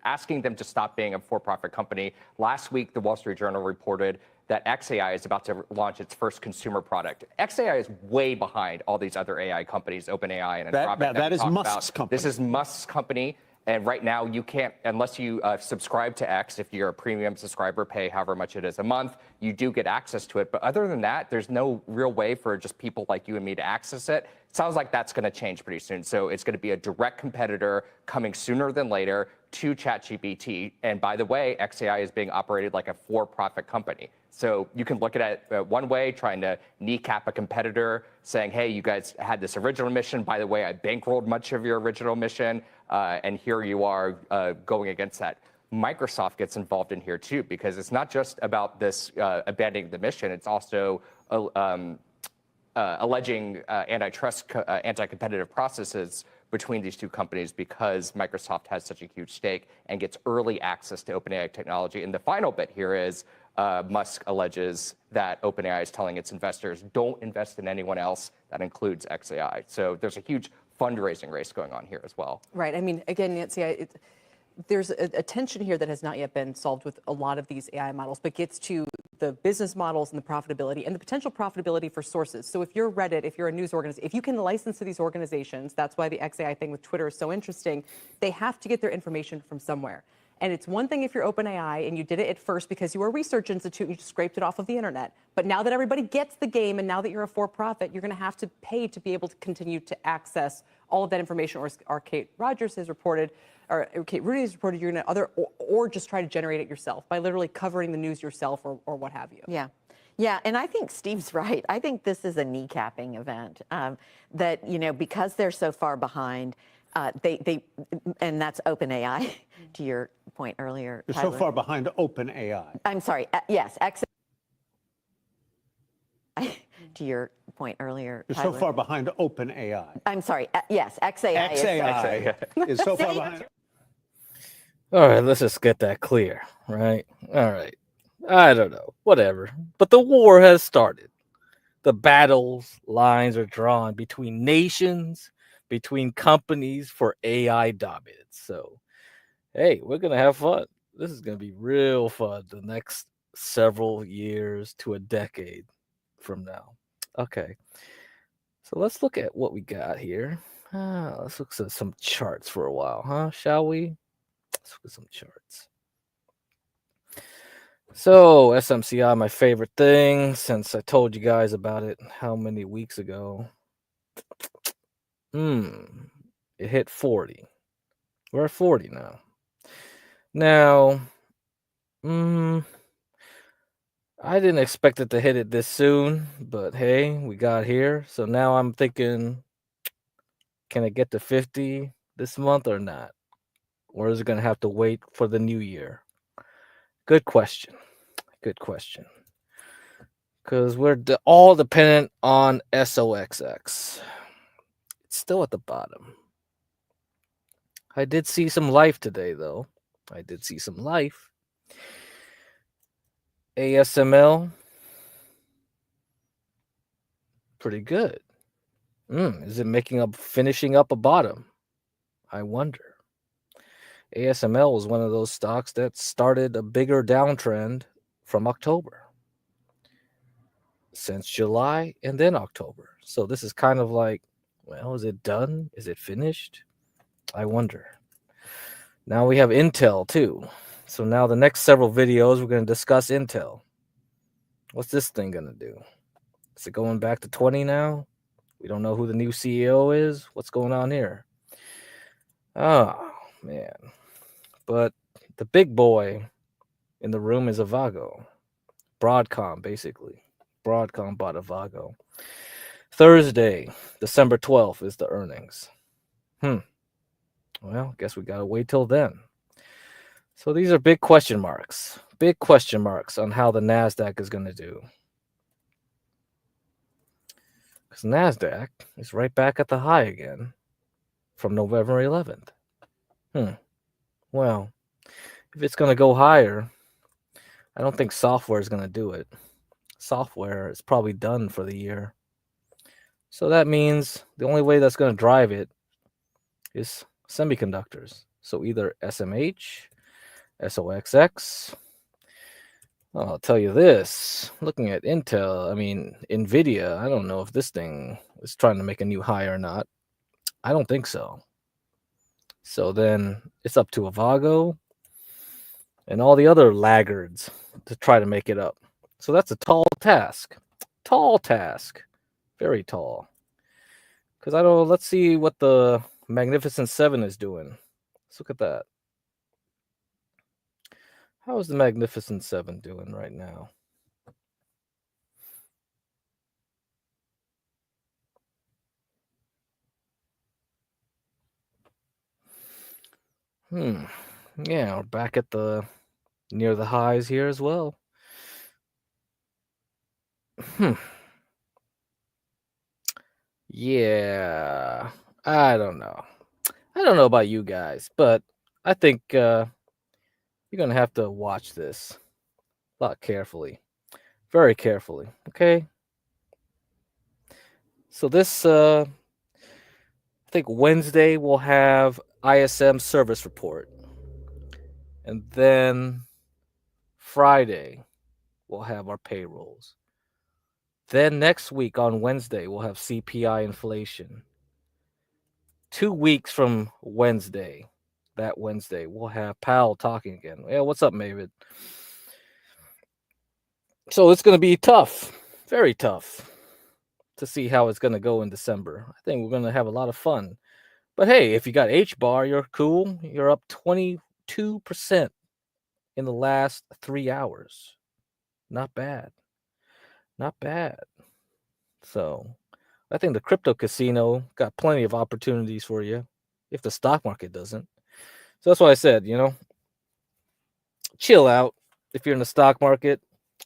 Asking them to stop being a for-profit company. Last week, the Wall Street Journal reported that xAI is about to launch its first consumer product. xAI is way behind all these other AI companies, OpenAI and Anthropic. That is Musk's company. This is Musk's company. And right now, you can't, unless you subscribe to X, if you're a premium subscriber, pay however much it is a month, you do get access to it. But other than that, there's no real way for just people like you and me to access it. Sounds like that's going to change pretty soon. So it's going to be a direct competitor coming sooner than later to ChatGPT. And by the way, xAI is being operated like a for-profit company. So you can look at it one way, trying to kneecap a competitor, saying, hey, you guys had this original mission. By the way, I bankrolled much of your original mission, and here you are going against that. Microsoft gets involved in here, too, because it's not just about this abandoning the mission. It's also alleging anti-competitive processes between these two companies because Microsoft has such a huge stake and gets early access to OpenAI technology. And the final bit here is Musk alleges that OpenAI is telling its investors, don't invest in anyone else. That includes xAI. So there's a huge fundraising race going on here as well. Right. I mean, again, Nancy, there's a tension here that has not yet been solved with a lot of these AI models, but gets to the business models and the profitability and the potential profitability for sources. So if you're Reddit, if you're a news organization, if you can license to these organizations, that's why the xAI thing with Twitter is so interesting. They have to get their information from somewhere. And it's one thing if you're OpenAI and you did it at first because you were a research institute and you just scraped it off of the internet. But now that everybody gets the game and now that you're a for-profit, you're going to have to pay to be able to continue to access all of that information, or Kate Rogers has reported, or Kate Rooney has reported, you're going to or just try to generate it yourself by literally covering the news yourself or what have you. Yeah. Yeah, and I think Steve's right. I think this is a kneecapping event that, you know, because they're so far behind, and that's OpenAI, to your point earlier, You're Tyler. so far behind OpenAI. I'm sorry, yes, to your point earlier, You're Tyler. so far behind OpenAI. I'm sorry, yes, XAI. XAI is so far behind. All right, let's just get that clear, right? All right. I don't know, whatever. But the war has started. The battles lines are drawn between nations, between companies for AI dominance. So, hey, we're going to have fun. This is going to be real fun the next several years to a decade from now. Okay. So let's look at what we got here. Let's look at some charts for a while, huh? Shall we? Let's look at some charts. So SMCI, my favorite thing, since I told you guys about it how many weeks ago. It hit 40. We're at 40 now. Now, I didn't expect it to hit it this soon, but hey, we got here. So now I'm thinking, can it get to 50 this month or not? Or is it going to have to wait for the new year? Good question. Good question. Because we're all dependent on SOXX. It's still at the bottom. I did see some life today, though. I did see some life. ASML. Pretty good. Is it finishing up a bottom? I wonder. ASML was one of those stocks that started a bigger downtrend from October. Since July and then October. So this is kind of like, well, is it done? Is it finished? I wonder. Now we have Intel too. So now the next several videos, we're going to discuss Intel. What's this thing going to do? Is it going back to 20 now? We don't know who the new CEO is. What's going on here? Oh, man. But the big boy in the room is Avago. Broadcom, basically. Broadcom bought Avago. Thursday, December 12th is the earnings. Well, guess we gotta wait till then. So these are big question marks. Big question marks on how the NASDAQ is going to do. Because NASDAQ is right back at the high again from November 11th. Well, if it's going to go higher, I don't think software is going to do it. Software is probably done for the year. So that means the only way that's going to drive it is semiconductors. So either SMH, SOXX. I'll tell you this, looking at NVIDIA, I don't know if this thing is trying to make a new high or not. I don't think so. So then it's up to Avago and all the other laggards to try to make it up. So that's a tall task. Tall task. Very tall. Because let's see what the Magnificent Seven is doing. Let's look at that. How is the Magnificent Seven doing right now? Yeah, we're back at near the highs here as well. Yeah, I don't know. I don't know about you guys, but I think you're going to have to watch this a lot carefully. Very carefully, okay? So this, I think Wednesday we'll have ISM service report. And then Friday we'll have our payrolls. Then next week on Wednesday we'll have CPI inflation. 2 weeks from Wednesday, that Wednesday, we'll have Powell talking again. Yeah, what's up, Mavid? So it's going to be tough, very tough, to see how it's going to go in December. I think we're going to have a lot of fun But hey, if you got H-bar, you're cool. You're up 22% in the last 3 hours. Not bad. Not bad. So I think the crypto casino got plenty of opportunities for you if the stock market doesn't. So that's why I said, chill out. If you're in the stock market,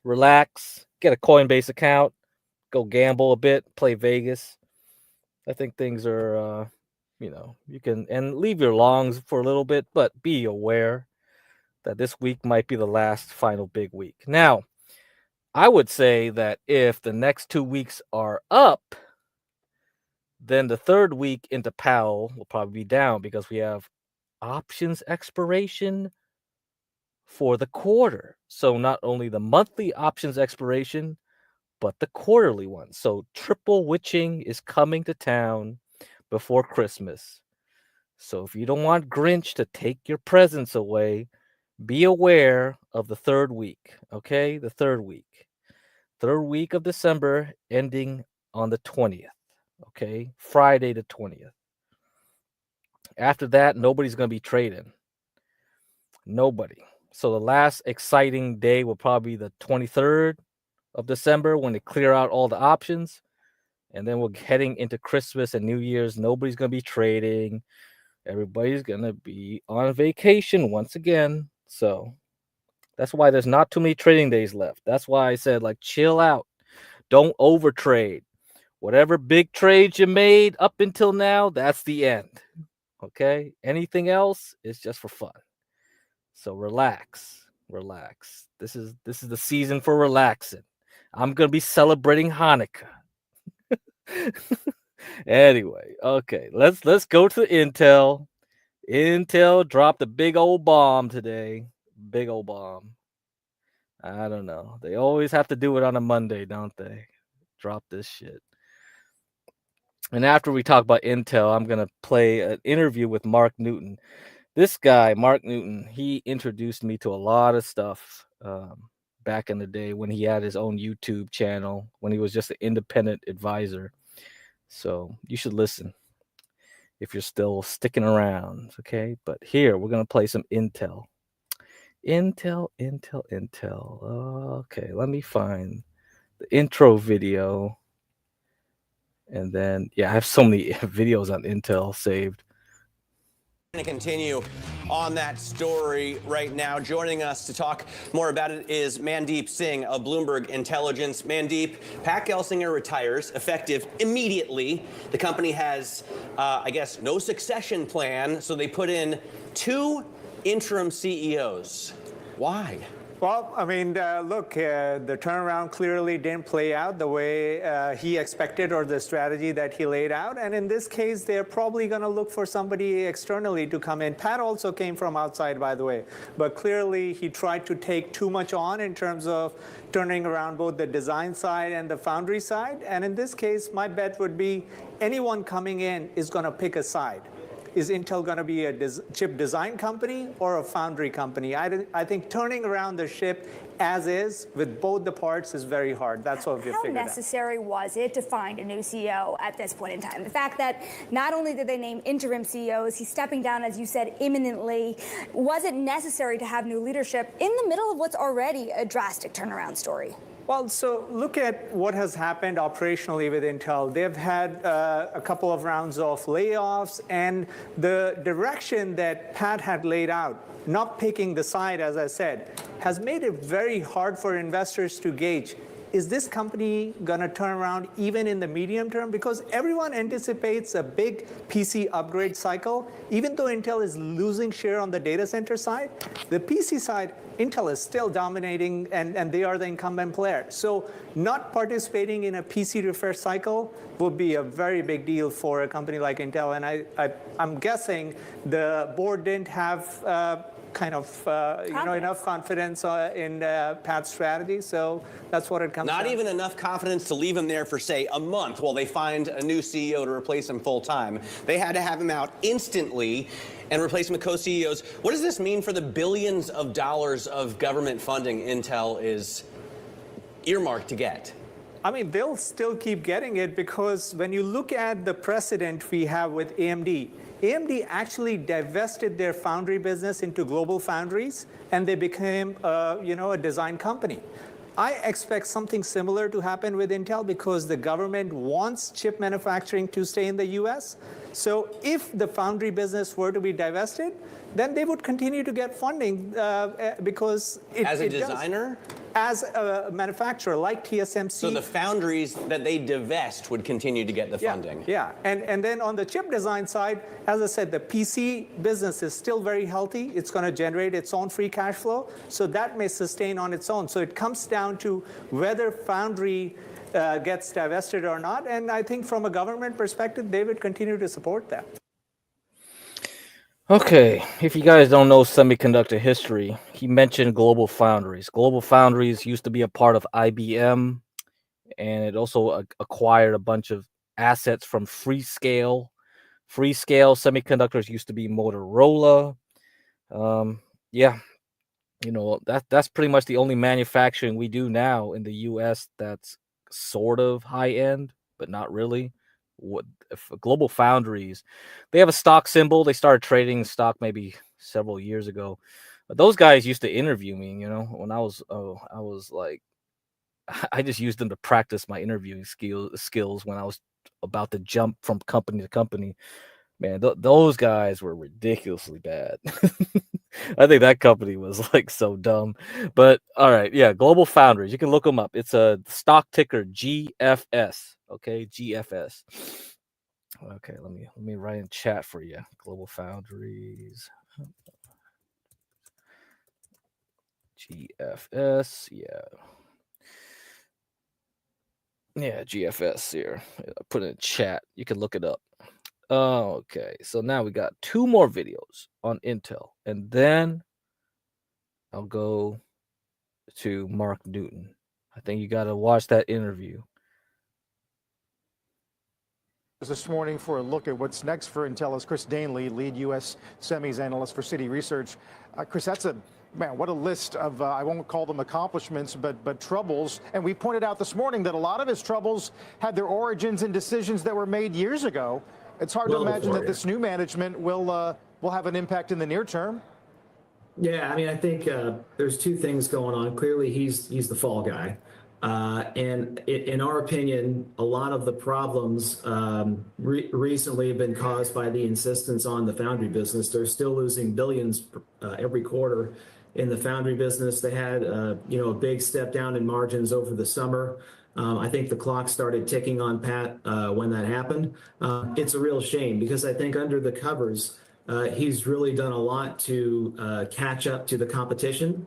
relax, get a Coinbase account, go gamble a bit, play Vegas. I think things are, you can, and leave your longs for a little bit, but be aware that this week might be the last final big week. Now, I would say that if the next 2 weeks are up, then the third week into Powell will probably be down because we have options expiration for the quarter. So not only the monthly options expiration, but the quarterly one. So triple witching is coming to town before Christmas. So if you don't want Grinch to take your presents away, be aware of the third week, okay? The third week. Third week of December ending on the 20th, okay? Friday the 20th. After that, nobody's going to be trading. Nobody. So the last exciting day will probably be the 23rd of December when they clear out all the options. And then we're heading into Christmas and New Year's. Nobody's going to be trading. Everybody's going to be on vacation once again. So that's why there's not too many trading days left. That's why I said, chill out. Don't overtrade. Whatever big trades you made up until now, that's the end. Okay? Anything else is just for fun. So relax. This is the season for relaxing. I'm going to be celebrating Hanukkah. Anyway, okay, let's go to Intel. Intel dropped a big old bomb today. Big old bomb. I don't know. They always have to do it on a Monday, don't they? Drop this shit. And after we talk about Intel, I'm going to play an interview with Mark Newton. This guy, Mark Newton, he introduced me to a lot of stuff back in the day when he had his own YouTube channel, when he was just an independent advisor. So you should listen if you're still sticking around, okay? But here, we're going to play some Intel. Intel. Okay, let me find the intro video. And then, I have so many videos on Intel saved. Going to continue on that story right now. Joining us to talk more about it is Mandeep Singh of Bloomberg Intelligence. Mandeep, Pat Gelsinger retires effective immediately. The company has, no succession plan, so they put in 2 interim CEOs. Why? Well, look, the turnaround clearly didn't play out the way he expected or the strategy that he laid out. And in this case, they're probably going to look for somebody externally to come in. Pat also came from outside, by the way. But clearly, he tried to take too much on in terms of turning around both the design side and the foundry side. And in this case, my bet would be anyone coming in is going to pick a side. Is Intel going to be a chip design company or a foundry company? I think turning around the ship as is with both the parts is very hard. That's what we've figured out. How necessary was it to find a new CEO at this point in time? The fact that not only did they name interim CEOs, he's stepping down, as you said, imminently. Was it necessary to have new leadership in the middle of what's already a drastic turnaround story? Well, so look at what has happened operationally with Intel. They've had a couple of rounds of layoffs, and the direction that Pat had laid out, not picking the side, as I said, has made it very hard for investors to gauge, is this company going to turn around even in the medium term? Because everyone anticipates a big PC upgrade cycle. Even though Intel is losing share on the data center side, the PC side, Intel is still dominating, and they are the incumbent player. So not participating in a PC refresh cycle would be a very big deal for a company like Intel. And I'm guessing the board didn't have enough confidence in Pat's strategy. So that's what it comes down to. Not even enough confidence to leave him there for, say, a month while they find a new CEO to replace him full time. They had to have him out instantly and replace him with co-CEOs. What does this mean for the billions of dollars of government funding Intel is earmarked to get? They'll still keep getting it because when you look at the precedent we have with AMD, AMD actually divested their foundry business into Global Foundries, and they became, a design company. I expect something similar to happen with Intel because the government wants chip manufacturing to stay in the US. So if the foundry business were to be divested, then they would continue to get funding because as a designer? As a manufacturer like TSMC. So the foundries that they divest would continue to get the funding. Yeah, and then on the chip design side, as I said, the PC business is still very healthy. It's going to generate its own free cash flow, so that may sustain on its own. So it comes down to whether foundry gets divested or not, and I think from a government perspective, they would continue to support that. Okay, if you guys don't know semiconductor history, he mentioned Global Foundries. Global Foundries used to be a part of IBM, and it also acquired a bunch of assets from Freescale. Freescale Semiconductors used to be Motorola. Yeah, that's pretty much the only manufacturing we do now in the U.S. that's sort of high end, but not really. What if Global Foundries, they have a stock symbol. They started trading stock maybe several years ago. But those guys used to interview me, when I was like, I just used them to practice my interviewing skills when I was about to jump from company to company. Man, those guys were ridiculously bad. I think that company was like so dumb. But all right, yeah, Global Foundries. You can look them up. It's a stock ticker GFS. Okay, GFS. Okay, let me write in chat for you. Global Foundries. GFS. Yeah, GFS here. I put it in chat. You can look it up. Okay, so now we got 2 more videos on Intel, and then I'll go to Mark Newton. I think you got to watch that interview. This morning for a look at what's next for Intel is Chris Danley, lead U.S. semis analyst for Citi Research. Chris, what a list of, I won't call them accomplishments, but troubles. And we pointed out this morning that a lot of his troubles had their origins in decisions that were made years ago. It's hard to imagine that this new management will have an impact in the near term. Yeah, I mean, I think there's 2 things going on. Clearly, he's the fall guy. And in our opinion, a lot of the problems recently have been caused by the insistence on the foundry business. They're still losing billions every quarter in the foundry business. They had a big step down in margins over the summer. I think the clock started ticking on Pat when that happened. It's a real shame because I think under the covers, he's really done a lot to catch up to the competition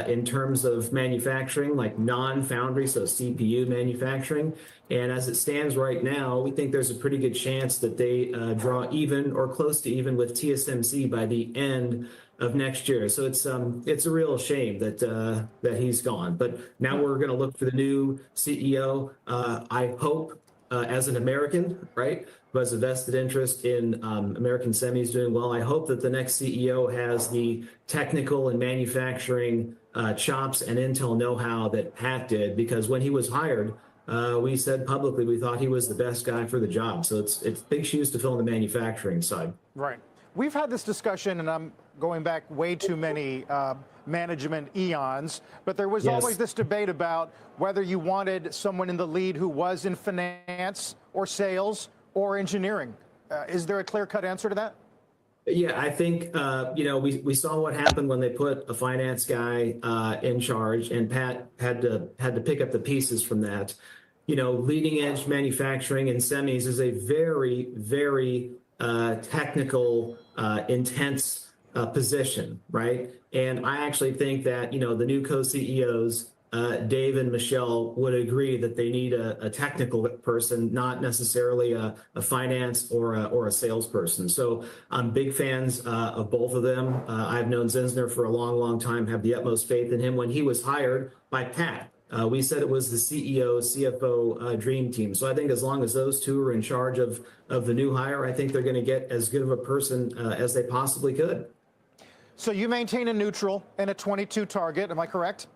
in terms of manufacturing, like non-foundry, so CPU manufacturing. And as it stands right now, we think there's a pretty good chance that they draw even or close to even with TSMC by the end of next year. So it's a real shame that he's gone. But now we're going to look for the new CEO. I hope as an American, right, who has a vested interest in American semis doing well, I hope that the next CEO has the technical and manufacturing chops and Intel know-how that Pat did, because when he was hired, we said publicly we thought he was the best guy for the job. So it's big shoes to fill on the manufacturing side. Right. We've had this discussion, and I'm going back way too many management eons, but there was always this debate about whether you wanted someone in the lead who was in finance or sales or engineering. Is there a clear-cut answer to that? Yeah, I think, we saw what happened when they put a finance guy in charge, and Pat had to pick up the pieces from that. Leading edge manufacturing in semis is a very, very technical, intense position, right? And I actually think that, the new co-CEOs, Dave and Michelle, would agree that they need a technical person, not necessarily a finance or a salesperson. So I'm big fans of both of them. I've known Zinsner for a long, long time, have the utmost faith in him. When he was hired by Pat, we said it was the CEO, CFO dream team. So I think as long as those 2 are in charge of the new hire, I think they're going to get as good of a person as they possibly could. So you maintain a neutral and a 22 target, am I correct?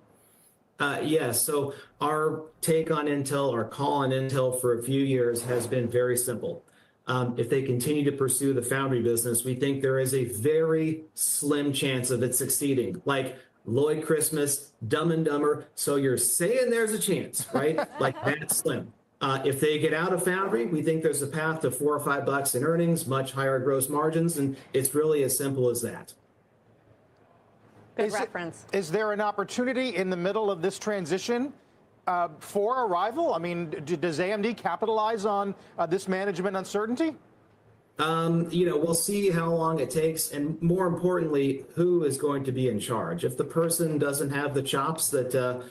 Yes. So our take on Intel, our call on Intel for a few years has been very simple. if they continue to pursue the foundry business, we think there is a very slim chance of it succeeding. Like Lloyd Christmas, Dumb and Dumber. So you're saying there's a chance, right? Like that's slim. If they get out of foundry, we think there's a path to $4 or $5 in earnings, much higher gross margins, and it's really as simple as that. Good reference. Is there an opportunity in the middle of this transition for a rival? I mean, does AMD capitalize on this management uncertainty? We'll see how long it takes, and more importantly, who is going to be in charge. If the person doesn't have the chops that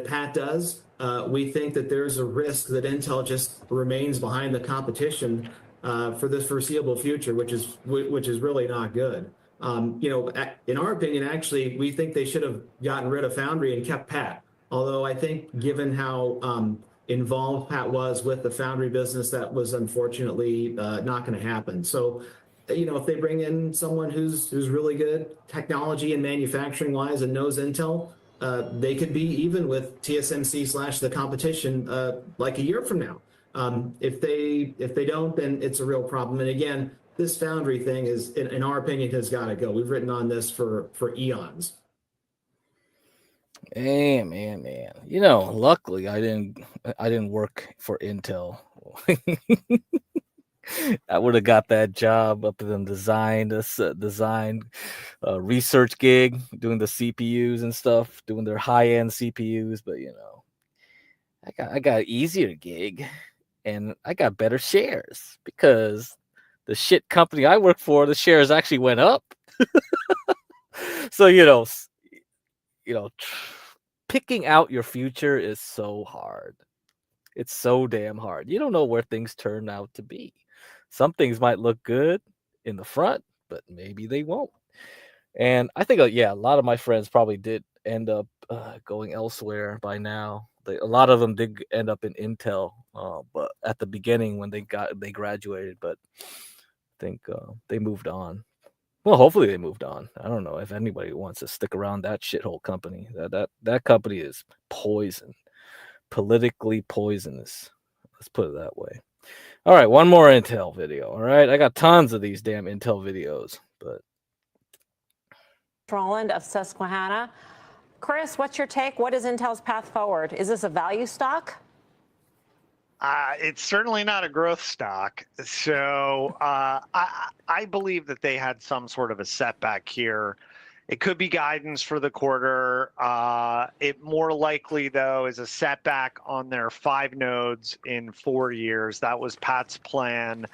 Pat does, we think that there's a risk that Intel just remains behind the competition for this foreseeable future, which is really not good. In our opinion, actually, we think they should have gotten rid of Foundry and kept Pat. Although I think, given how involved Pat was with the Foundry business, that was unfortunately not going to happen. So, if they bring in someone who's really good technology and manufacturing wise and knows Intel, they could be even with TSMC / the competition like a year from now. If they don't, then it's a real problem. And again, this Foundry thing is, in our opinion, has got to go. We've written on this for eons. Man. Luckily I didn't work for Intel. I would have got that job up in the design research gig, doing the CPUs and stuff, doing their high-end CPUs. But I got an easier gig, and I got better shares because the shit company I work for, the shares actually went up. So picking out your future is so hard. It's so damn hard. You don't know where things turn out to be. Some things might look good in the front, but maybe they won't. And I think, a lot of my friends probably did end up going elsewhere by now. A lot of them did end up in Intel, but at the beginning when they graduated. But I think they moved on. Well, hopefully they moved on. I don't know if anybody wants to stick around that shithole company. That company is poison, politically poisonous. Let's put it that way. All right, one more Intel video. All right, I got tons of these damn Intel videos, but Roland of Susquehanna. Chris, what's your take? What is Intel's path forward? Is this a value stock? It's certainly not a growth stock. So I believe that they had some sort of a setback here. It could be guidance for the quarter. It more likely, though, is a setback on their 5 nodes in 4 years. That was Pat's plan.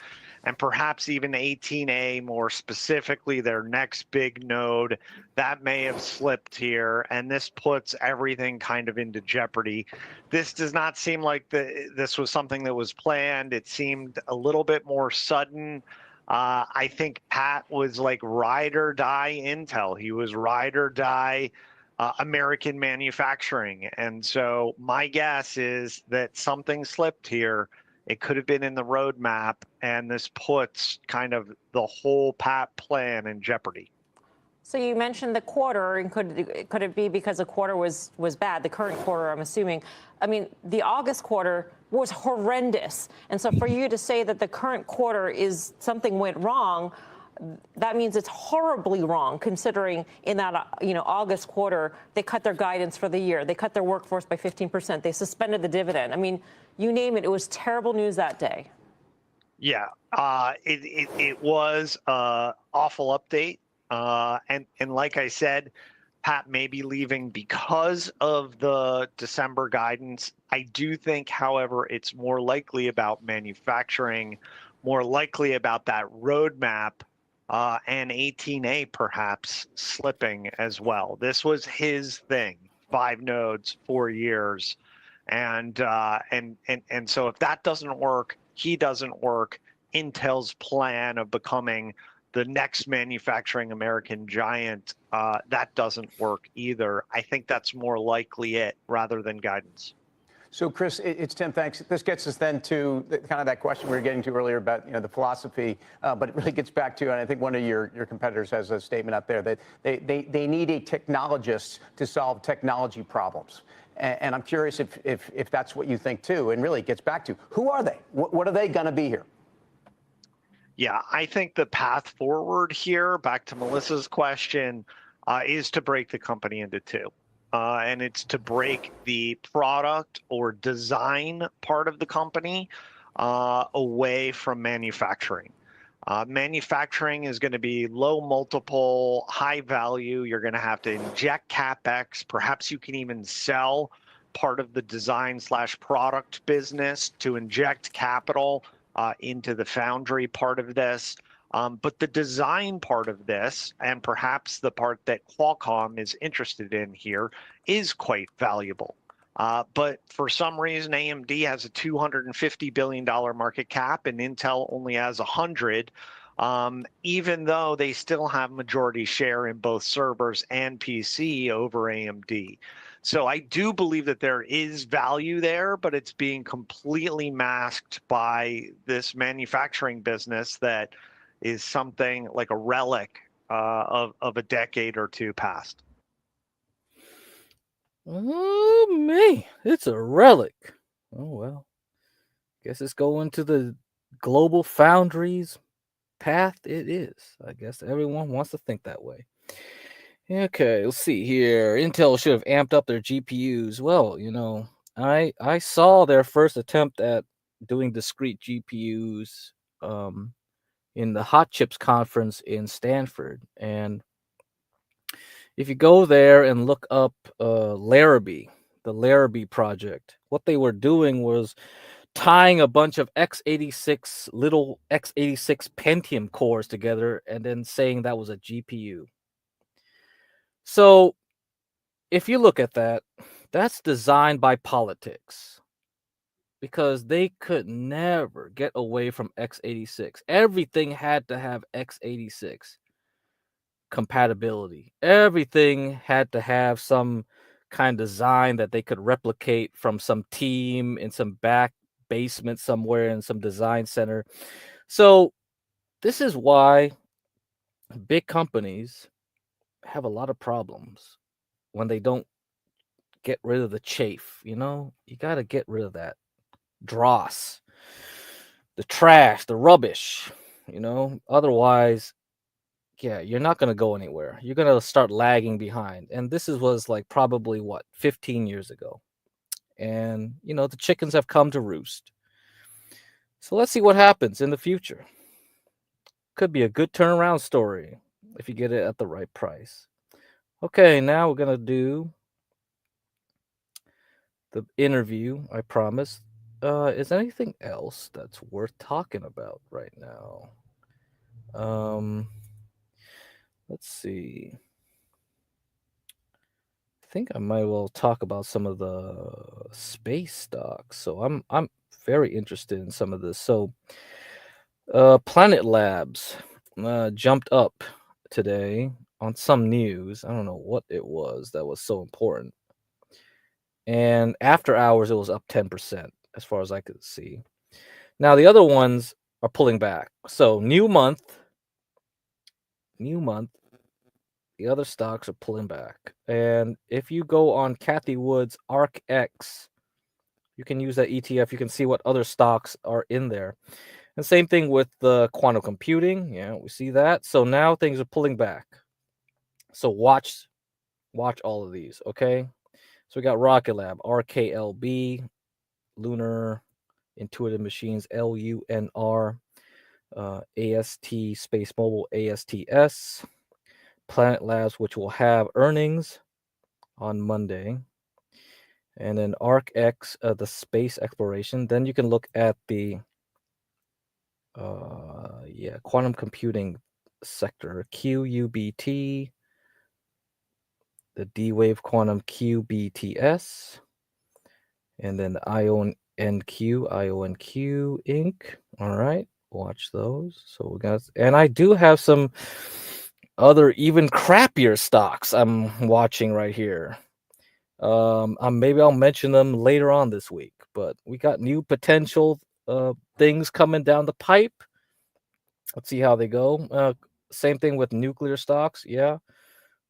And perhaps even 18A, more specifically, their next big node, that may have slipped here. And this puts everything kind of into jeopardy. This does not seem like this was something that was planned. It seemed a little bit more sudden. I think Pat was like ride or die Intel. He was ride or die American manufacturing. And so my guess is that something slipped here. It could have been in the roadmap, and this puts kind of the whole Pat plan in jeopardy. So you mentioned the quarter, and could it be because the quarter was bad? The current quarter, I'm assuming. I mean, the August quarter was horrendous, and so for you to say that the current quarter is something went wrong, that means it's horribly wrong, considering in that August quarter they cut their guidance for the year, they cut their workforce by 15%, they suspended the dividend. I mean, you name it, it was terrible news that day. Yeah, it was an awful update. And like I said, Pat may be leaving because of the December guidance. I do think, however, it's more likely about manufacturing, more likely about that roadmap, and 18A perhaps slipping as well. This was his thing, 5 nodes, 4 years. And so if that doesn't work, he doesn't work. Intel's plan of becoming the next manufacturing American giant, that doesn't work either. I think that's more likely it rather than guidance. So, Chris, it's Tim. Thanks. This gets us then to kind of that question we were getting to earlier about the philosophy, but it really gets back to, and I think one of your competitors has a statement up there that they need a technologist to solve technology problems. And I'm curious if that's what you think too. And really, it gets back to who are they? What are they going to be here? Yeah, I think the path forward here, back to Melissa's question, is to break the company into two. And it's to break the product or design part of the company away from manufacturing. Manufacturing is going to be low multiple, high value. You're going to have to inject CapEx. Perhaps you can even sell part of the design/product business to inject capital into the foundry part of this. But the design part of this, and perhaps the part that Qualcomm is interested in here, is quite valuable. But for some reason, AMD has a $250 billion market cap and Intel only has 100, even though they still have majority share in both servers and PC over AMD. So I do believe that there is value there, but it's being completely masked by this manufacturing business that is something like a relic of a decade or two past. Oh man, it's a relic. Oh well. Guess it's going to the global foundries path it is. I guess everyone wants to think that way. Okay, let's see here. Intel should have amped up their GPUs. Well, I saw their first attempt at doing discrete GPUs in the Hot Chips conference in Stanford, and if you go there and look up Larrabee, the Larrabee project, what they were doing was tying a bunch of little x86 Pentium cores together and then saying that was a GPU. So if you look at that, that's designed by politics because they could never get away from x86. Everything had to have x86 compatibility. Everything had to have some kind of design that they could replicate from some team in some back basement somewhere in some design center. So this is why big companies have a lot of problems when they don't get rid of the chafe. You got to get rid of that dross, the trash, the rubbish. Otherwise, yeah, you're not going to go anywhere. You're going to start lagging behind. And this was like probably 15 years ago. And, the chickens have come to roost. So let's see what happens in the future. Could be a good turnaround story if you get it at the right price. Okay, now we're going to do the interview, I promise. Is anything else that's worth talking about right now? Let's see. I think I might well talk about some of the space stocks. So I'm very interested in some of this. So Planet Labs jumped up today on some news. I don't know what it was that was so important. And after hours, it was up 10%, as far as I could see. Now, the other ones are pulling back. So new month, the other stocks are pulling back. And if you go on Kathy Wood's ARCX, you can use that ETF. You can see what other stocks are in there. And same thing with the quantum computing. Yeah, we see that. So now things are pulling back. So watch all of these, okay? So we got Rocket Lab, RKLB, Lunar Intuitive Machines, LUNR, AST Space Mobile, ASTS, Planet Labs, which will have earnings on Monday, and then ArcX, the space exploration. Then you can look at the quantum computing sector, QUBT, the D-Wave Quantum QBTS, and then the IONQ Inc. All right, watch those. So we got, and I do have some other even crappier stocks I'm watching right here. Maybe I'll mention them later on this week, but we got new potential things coming down the pipe. Let's see how they go. Same thing with nuclear stocks. Yeah,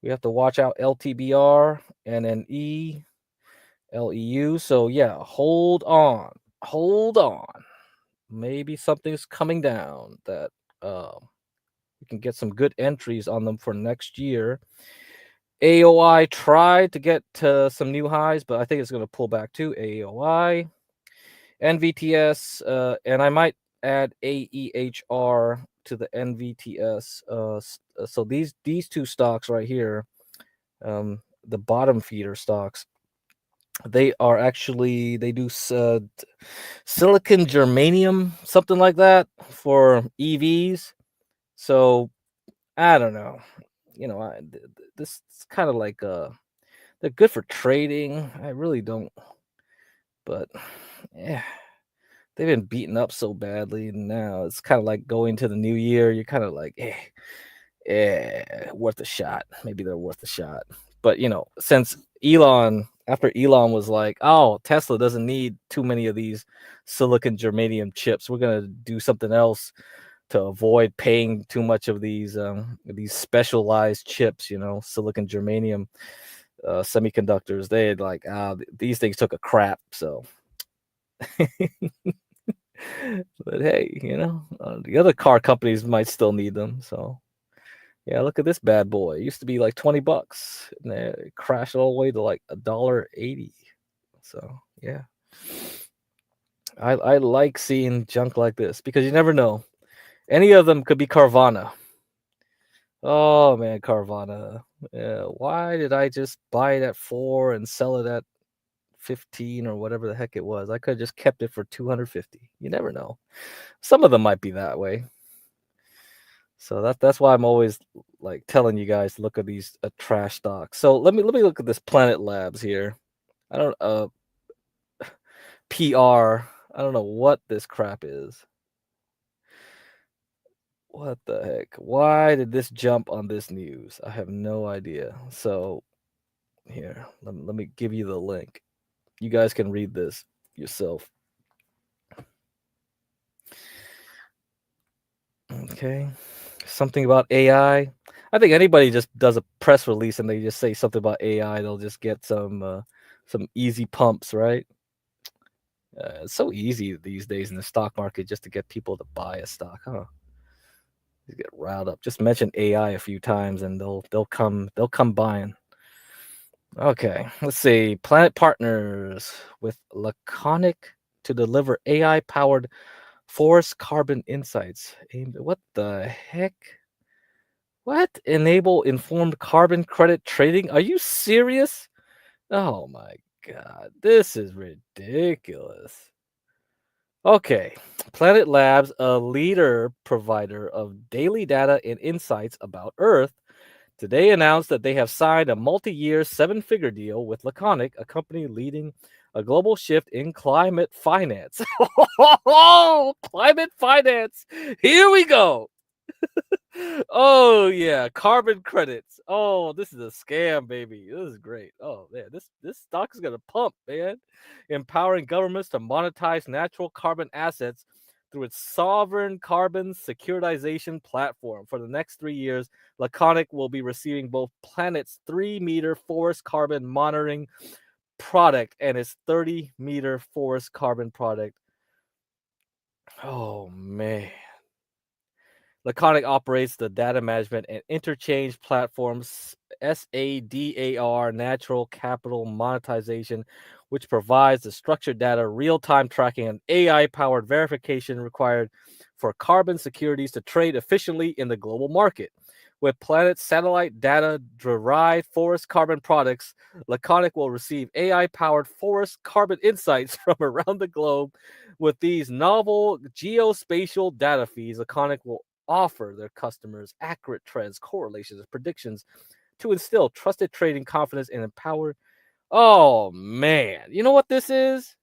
we have to watch out LTBR, NNE, LEU. So yeah, hold on. Maybe something's coming down that We can get some good entries on them for next year. AOI tried to get to some new highs, but I think it's going to pull back to AOI. NVTS, and I might add AEHR to the NVTS. So these two stocks right here, the bottom feeder stocks, they are actually, they do silicon germanium, something like that, for EVs. So I don't know. This is kind of like they're good for trading. I really don't, but yeah, they've been beaten up so badly. Now it's kind of like going to the new year. You're kind of like, worth a shot. Maybe they're worth a shot. But since after Elon was like, oh, Tesla doesn't need too many of these silicon germanium chips, we're gonna do something else to avoid paying too much of these specialized chips, silicon germanium semiconductors. They had like, these things took a crap. So, but hey, the other car companies might still need them. So, yeah, look at this bad boy. It used to be like $20, and it crashed all the way to like $1.80. So, yeah, I like seeing junk like this because you never know. Any of them could be Carvana. Oh man, Carvana. Yeah, why did I just buy it at 4 and sell it at 15 or whatever the heck it was? I could have just kept it for 250. You never know. Some of them might be that way. So that's why I'm always like telling you guys to look at these trash stocks. So let me look at this Planet Labs here. I don't PR. I don't know what this crap is. What the heck? Why did this jump on this news? I have no idea. So here, let me give you the link. You guys can read this yourself. Okay. Something about AI. I think anybody just does a press release and they just say something about AI, they'll just get some easy pumps, right? It's so easy these days in the stock market just to get people to buy a stock, huh? You get riled up. Just mention AI a few times and they'll come buying. Okay, let's see. Planet partners with Laconic to deliver AI-powered forest carbon insights. What the heck? What? Enable informed carbon credit trading? Are you serious? Oh my God, this is ridiculous. Okay, Planet Labs, a leader provider of daily data and insights about Earth, today announced that they have signed a multi-year 7-figure deal with Laconic, a company leading a global shift in climate finance. Climate finance. Here we go. Oh yeah, carbon credits. Oh, this is a scam, baby. This is great. Oh man, this stock is gonna pump, man. Empowering governments to monetize natural carbon assets through its sovereign carbon securitization platform. For the next 3 years, Laconic will be receiving both Planet's 3-meter forest carbon monitoring product and its 30-meter forest carbon product. Oh man. Laconic operates the data management and interchange platforms SADAR, Natural Capital Monetization, which provides the structured data, real-time tracking, and AI-powered verification required for carbon securities to trade efficiently in the global market. With Planet's satellite data-derived forest carbon products, Laconic will receive AI-powered forest carbon insights from around the globe. With these novel geospatial data feeds, Laconic will offer their customers accurate trends, correlations, and predictions to instill trusted trading confidence and empower. Oh man, you know what this is?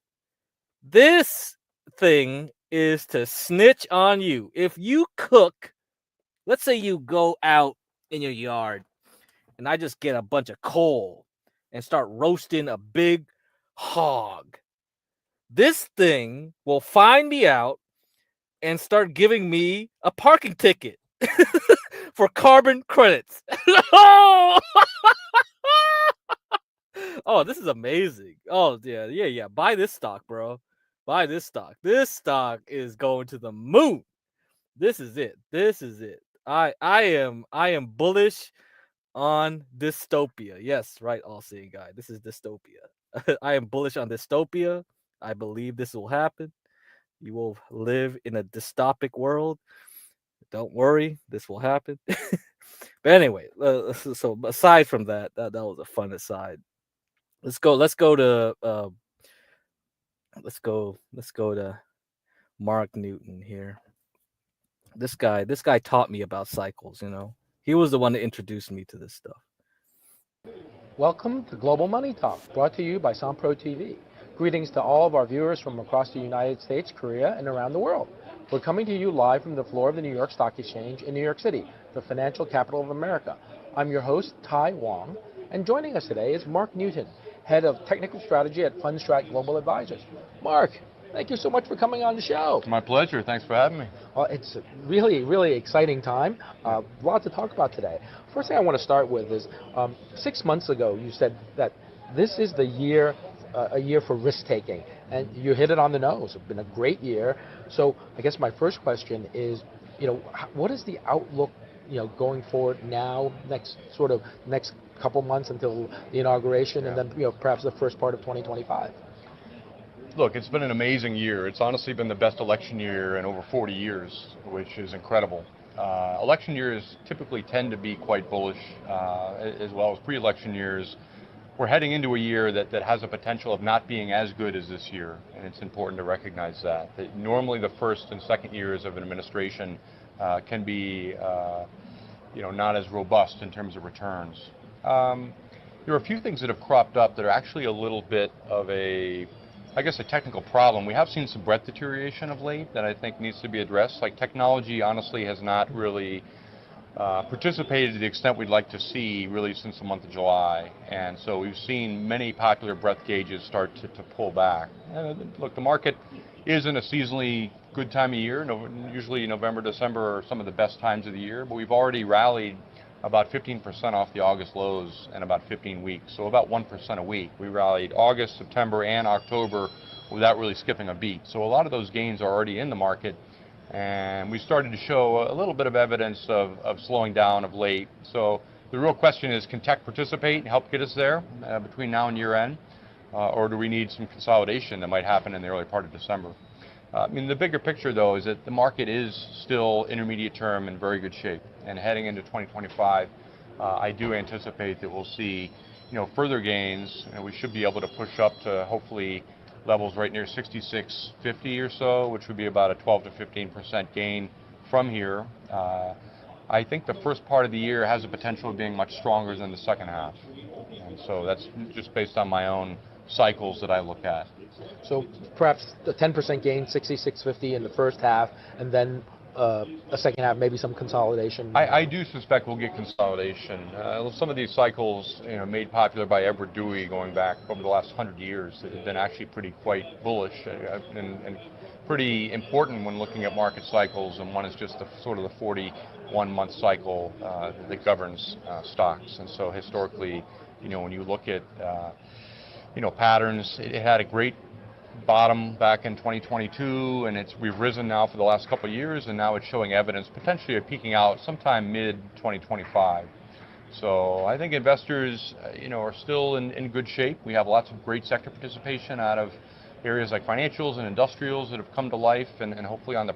This thing is to snitch on you. If you cook, let's say you go out in your yard and I just get a bunch of coal and start roasting a big hog. This thing will find me out and start giving me a parking ticket for carbon credits. Oh! Oh, this is amazing. Oh, yeah. Buy this stock, bro. Buy this stock. This stock is going to the moon. This is it. This is it. I am bullish on dystopia. Yes, right, all-seeing guy. This is dystopia. I am bullish on dystopia. I believe this will happen. You will live in a dystopic world. Don't worry, this will happen. But anyway, so aside from that was a fun aside. Let's go. Let's go to Mark Newton here. This guy taught me about cycles. He was the one that introduced me to this stuff. Welcome to Global Money Talk, brought to you by Sompro TV. Greetings to all of our viewers from across the United States, Korea, and around the world. We're coming to you live from the floor of the New York Stock Exchange in New York City, the financial capital of America. I'm your host, Tai Wong, and joining us today is Mark Newton, head of technical strategy at Fundstrat Global Advisors. Mark, thank you so much for coming on the show. My pleasure. Thanks for having me. Well, it's a really, really exciting time. A lot to talk about today. First thing I want to start with is 6 months ago you said that this is the year, a year for risk taking, and you hit it on the nose. It's been a great year. So I guess my first question is, what is the outlook, going forward now, next couple months until the inauguration, and then perhaps the first part of 2025? Look, it's been an amazing year. It's honestly been the best election year in over 40 years, which is incredible. Election years typically tend to be quite bullish, as well as pre-election years. We're heading into a year that has a potential of not being as good as this year, and it's important to recognize that normally the first and second years of an administration can be not as robust in terms of returns. There are a few things that have cropped up that are actually a little bit of a technical problem. We have seen some breadth deterioration of late that I think needs to be addressed. Like technology, honestly, has not really participated to the extent we'd like to see really since the month of July. And so we've seen many popular breadth gauges start to pull back. Look, the market is in a seasonally good time of year. Usually November, December are some of the best times of the year, but we've already rallied about 15% off the August lows in about 15 weeks, so about 1% a week. We rallied August, September, and October without really skipping a beat. So a lot of those gains are already in the market, and we started to show a little bit of evidence of slowing down of late. So the real question is, can tech participate and help get us there between now and year end, or do we need some consolidation that might happen in the early part of December? The bigger picture, though, is that the market is still intermediate term in very good shape. And heading into 2025, I do anticipate that we'll see, further gains. We should be able to push up to hopefully levels right near 66.50 or so, which would be about a 12 to 15% gain from here. I think the first part of the year has the potential of being much stronger than the second half. And so that's just based on my own cycles that I look at. So perhaps a 10% gain, 66.50 in the first half, and then a second half, maybe some consolidation. I do suspect we'll get consolidation. Some of these cycles, made popular by Edward Dewey going back over the last 100 years, have been actually quite bullish and pretty important when looking at market cycles. And one is just the 41-month cycle that governs stocks. And so historically, when you look at patterns, it had a great bottom back in 2022, and we've risen now for the last couple of years, and now it's showing evidence potentially of peaking out sometime mid-2025. So I think investors, are still in good shape. We have lots of great sector participation out of areas like financials and industrials that have come to life, and hopefully on the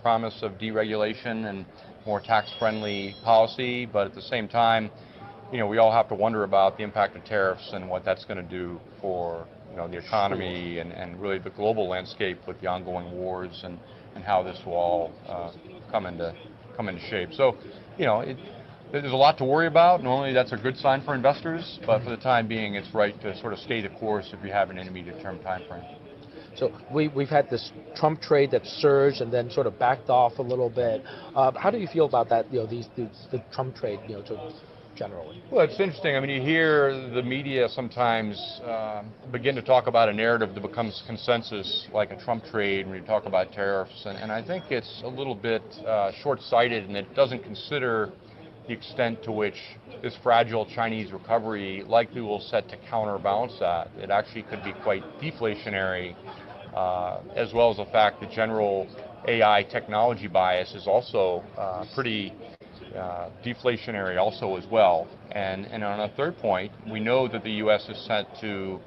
promise of deregulation and more tax-friendly policy. But at the same time, we all have to wonder about the impact of tariffs and what that's going to do for the economy and really the global landscape with the ongoing wars and how this will all come into shape. So, there's a lot to worry about. Normally that's a good sign for investors, but for the time being, it's right to sort of stay the course if you have an intermediate-term time frame. So we've had this Trump trade that surged and then sort of backed off a little bit. How do you feel about that? The Trump trade, generally. Well, it's interesting. You hear the media sometimes begin to talk about a narrative that becomes consensus, like a Trump trade, when you talk about tariffs. And I think it's a little bit short-sighted, and it doesn't consider the extent to which this fragile Chinese recovery likely will set to counterbalance that. It actually could be quite deflationary, as well as the fact that general AI technology bias is also pretty deflationary also as well. And on a third point, we know that the U.S. is set to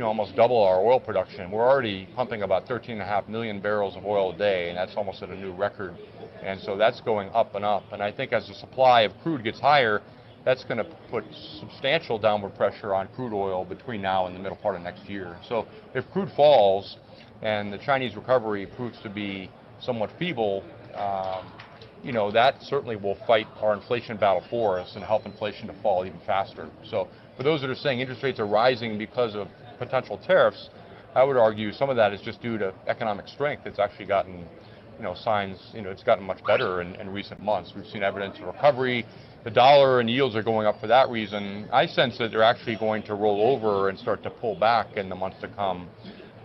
almost double our oil production. We're already pumping about 13.5 million barrels of oil a day, and that's almost at a new record. And so that's going up and up. And I think as the supply of crude gets higher, that's going to put substantial downward pressure on crude oil between now and the middle part of next year. So if crude falls and the Chinese recovery proves to be somewhat feeble, that certainly will fight our inflation battle for us and help inflation to fall even faster. So for those that are saying interest rates are rising because of potential tariffs, I would argue some of that is just due to economic strength. It's actually gotten, signs, it's gotten much better in recent months. We've seen evidence of recovery. The dollar and yields are going up for that reason. I sense that they're actually going to roll over and start to pull back in the months to come.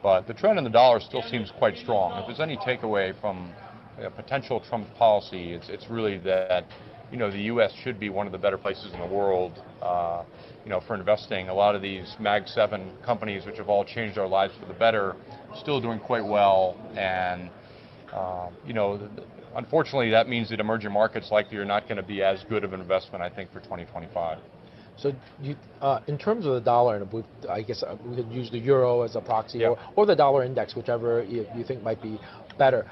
But the trend in the dollar still seems quite strong. If there's any takeaway from potential Trump policy, it's really that the U.S. should be one of the better places in the world for investing. A lot of these Mag 7 companies, which have all changed our lives for the better, still doing quite well. And unfortunately, that means that emerging markets likely are not going to be as good of an investment, I think, for 2025. So in terms of the dollar, and I guess we could use the euro as a proxy, or the dollar index, whichever you think might be better.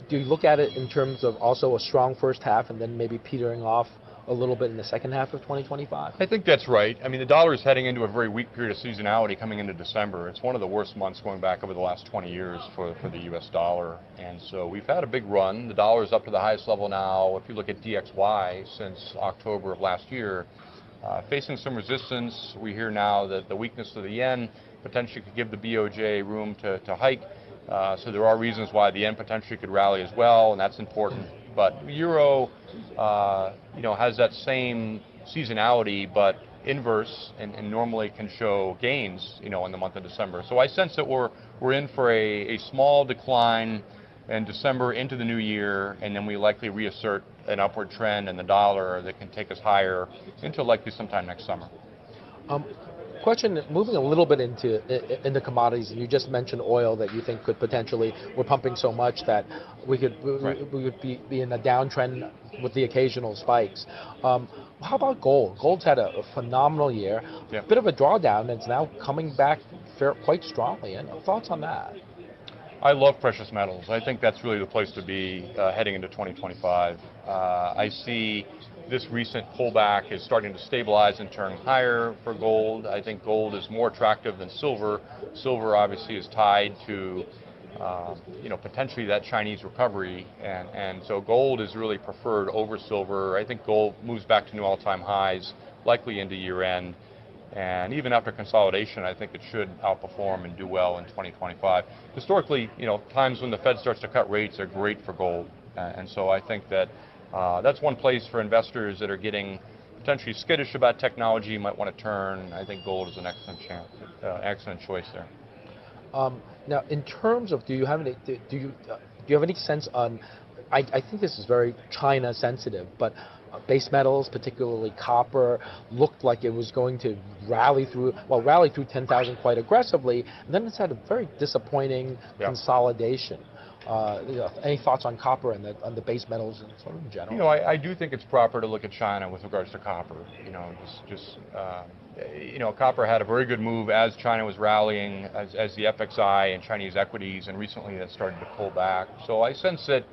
Do you look at it in terms of also a strong first half and then maybe petering off a little bit in the second half of 2025? I think that's right. I mean, the dollar is heading into a very weak period of seasonality coming into December. It's one of the worst months going back over the last 20 years for the U.S. dollar. And so we've had a big run. The dollar is up to the highest level now, if you look at DXY, since October of last year. Facing some resistance. We hear now that the weakness of the yen potentially could give the BOJ room to hike. So there are reasons why the yen potentially could rally as well, and that's important. But the euro, has that same seasonality, but inverse, and normally can show gains, in the month of December. So I sense that we're in for a small decline in December into the new year, and then we likely reassert an upward trend in the dollar that can take us higher into likely sometime next summer. Question, moving a little bit into commodities, and you just mentioned oil that you think could potentially, we're pumping so much that we could be in a downtrend with the occasional spikes. How about gold? Gold's had a phenomenal year, a bit of a drawdown, and it's now coming back quite strongly. And thoughts on that? I love precious metals. I think that's really the place to be heading into 2025. I see this recent pullback is starting to stabilize and turn higher for gold. I think gold is more attractive than silver. Silver obviously is tied to potentially that Chinese recovery, and so gold is really preferred over silver. I think gold moves back to new all-time highs, likely into year end. And even after consolidation, I think it should outperform and do well in 2025. Historically, times when the Fed starts to cut rates are great for gold. And so I think that that's one place for investors that are getting potentially skittish about technology, you might want to turn. I think gold is an excellent choice there. Now, in terms of, do you have any sense on? I think this is very China sensitive, but base metals, particularly copper, looked like it was going to rally through 10,000 quite aggressively, and then it's had a very disappointing consolidation. Any thoughts on copper and on the base metals and sort of in general? I do think it's proper to look at China with regards to copper. Copper had a very good move as China was rallying, as the FXI and Chinese equities, and recently that started to pull back. So I sense that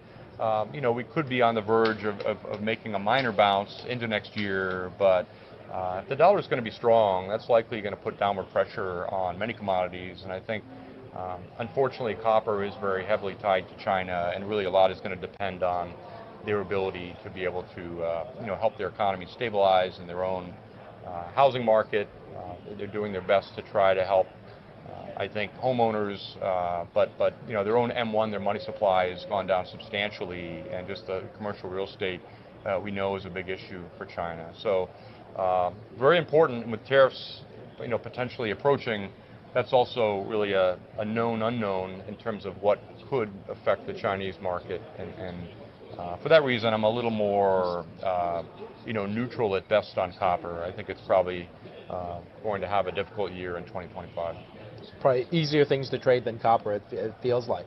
we could be on the verge of making a minor bounce into next year, but if the dollar is going to be strong, that's likely going to put downward pressure on many commodities. And I think, unfortunately, copper is very heavily tied to China, and really a lot is going to depend on their ability to be able to help their economy stabilize in their own housing market. They're doing their best to try to help, I think, homeowners, but their own M1, their money supply has gone down substantially, and just the commercial real estate we know is a big issue for China. So very important with tariffs, potentially approaching. That's also really a known unknown in terms of what could affect the Chinese market, and for that reason, I'm a little more neutral at best on copper. I think it's probably going to have a difficult year in 2025. probably easier things to trade than copper. It feels like.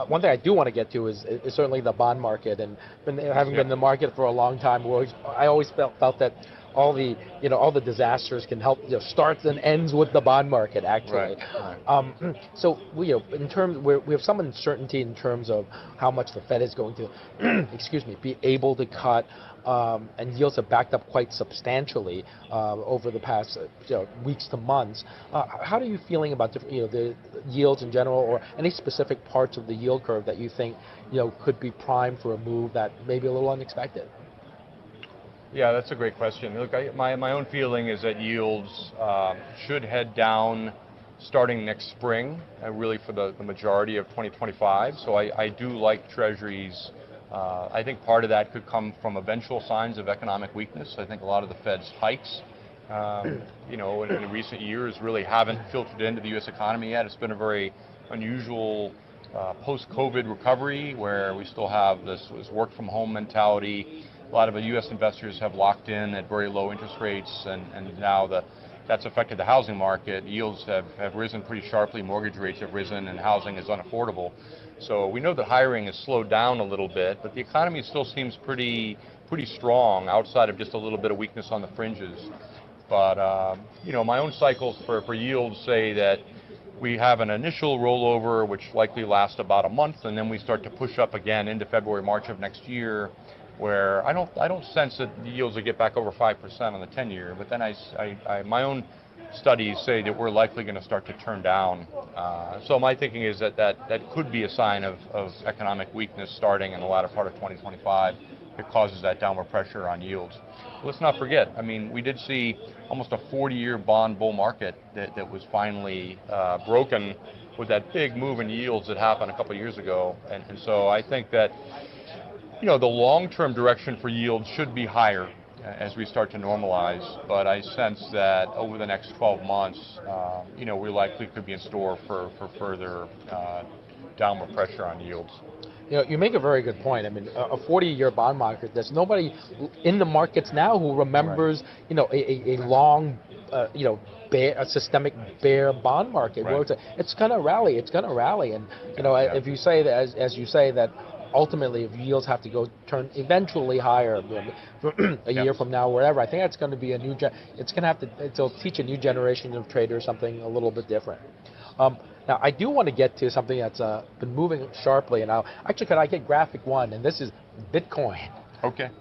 One thing I do want to get to is certainly the bond market, and having been in the market for a long time, I always felt that all the disasters can help, starts and ends with the bond market actually. Right. So we have some uncertainty in terms of how much the Fed is going to, excuse me, be able to cut. And yields have backed up quite substantially over the past weeks to months. How are you feeling about the yields in general, or any specific parts of the yield curve that you think could be primed for a move that may be a little unexpected? Yeah, that's a great question. Look, my own feeling is that yields should head down starting next spring, really for the majority of 2025. So I do like Treasuries. I think part of that could come from eventual signs of economic weakness. I think a lot of the Fed's hikes, in recent years really haven't filtered into the U.S. economy yet. It's been a very unusual post-COVID recovery where we still have this work-from-home mentality. A lot of the U.S. investors have locked in at very low interest rates, and now that's affected the housing market. Yields have risen pretty sharply, mortgage rates have risen, and housing is unaffordable. So we know that hiring has slowed down a little bit, but the economy still seems pretty strong outside of just a little bit of weakness on the fringes. But my own cycles for yields say that we have an initial rollover, which likely lasts about a month, and then we start to push up again into February, March of next year, where I don't sense that the yields will get back over 5% on the 10-year. But then my own studies say that we're likely going to start to turn down. So my thinking is that could be a sign of economic weakness starting in the latter part of 2025. It causes that downward pressure on yields. Let's not forget, we did see almost a 40-year bond bull market that was finally broken with that big move in yields that happened a couple of years ago. And so I think that the long-term direction for yields should be higher as we start to normalize, but I sense that over the next 12 months, we likely could be in store for further downward pressure on yields. You make a very good point. A 40-year bond market, there's nobody in the markets now who remembers, a long, a systemic bear bond market. Right. Where it's going to rally, and if you say that, as you say that, ultimately, if yields have to turn eventually higher a year from now, wherever, I think that's going to be it'll teach a new generation of traders something a little bit different. Now, I do want to get to something that's been moving sharply, and could I get graphic one? And this is Bitcoin. Okay.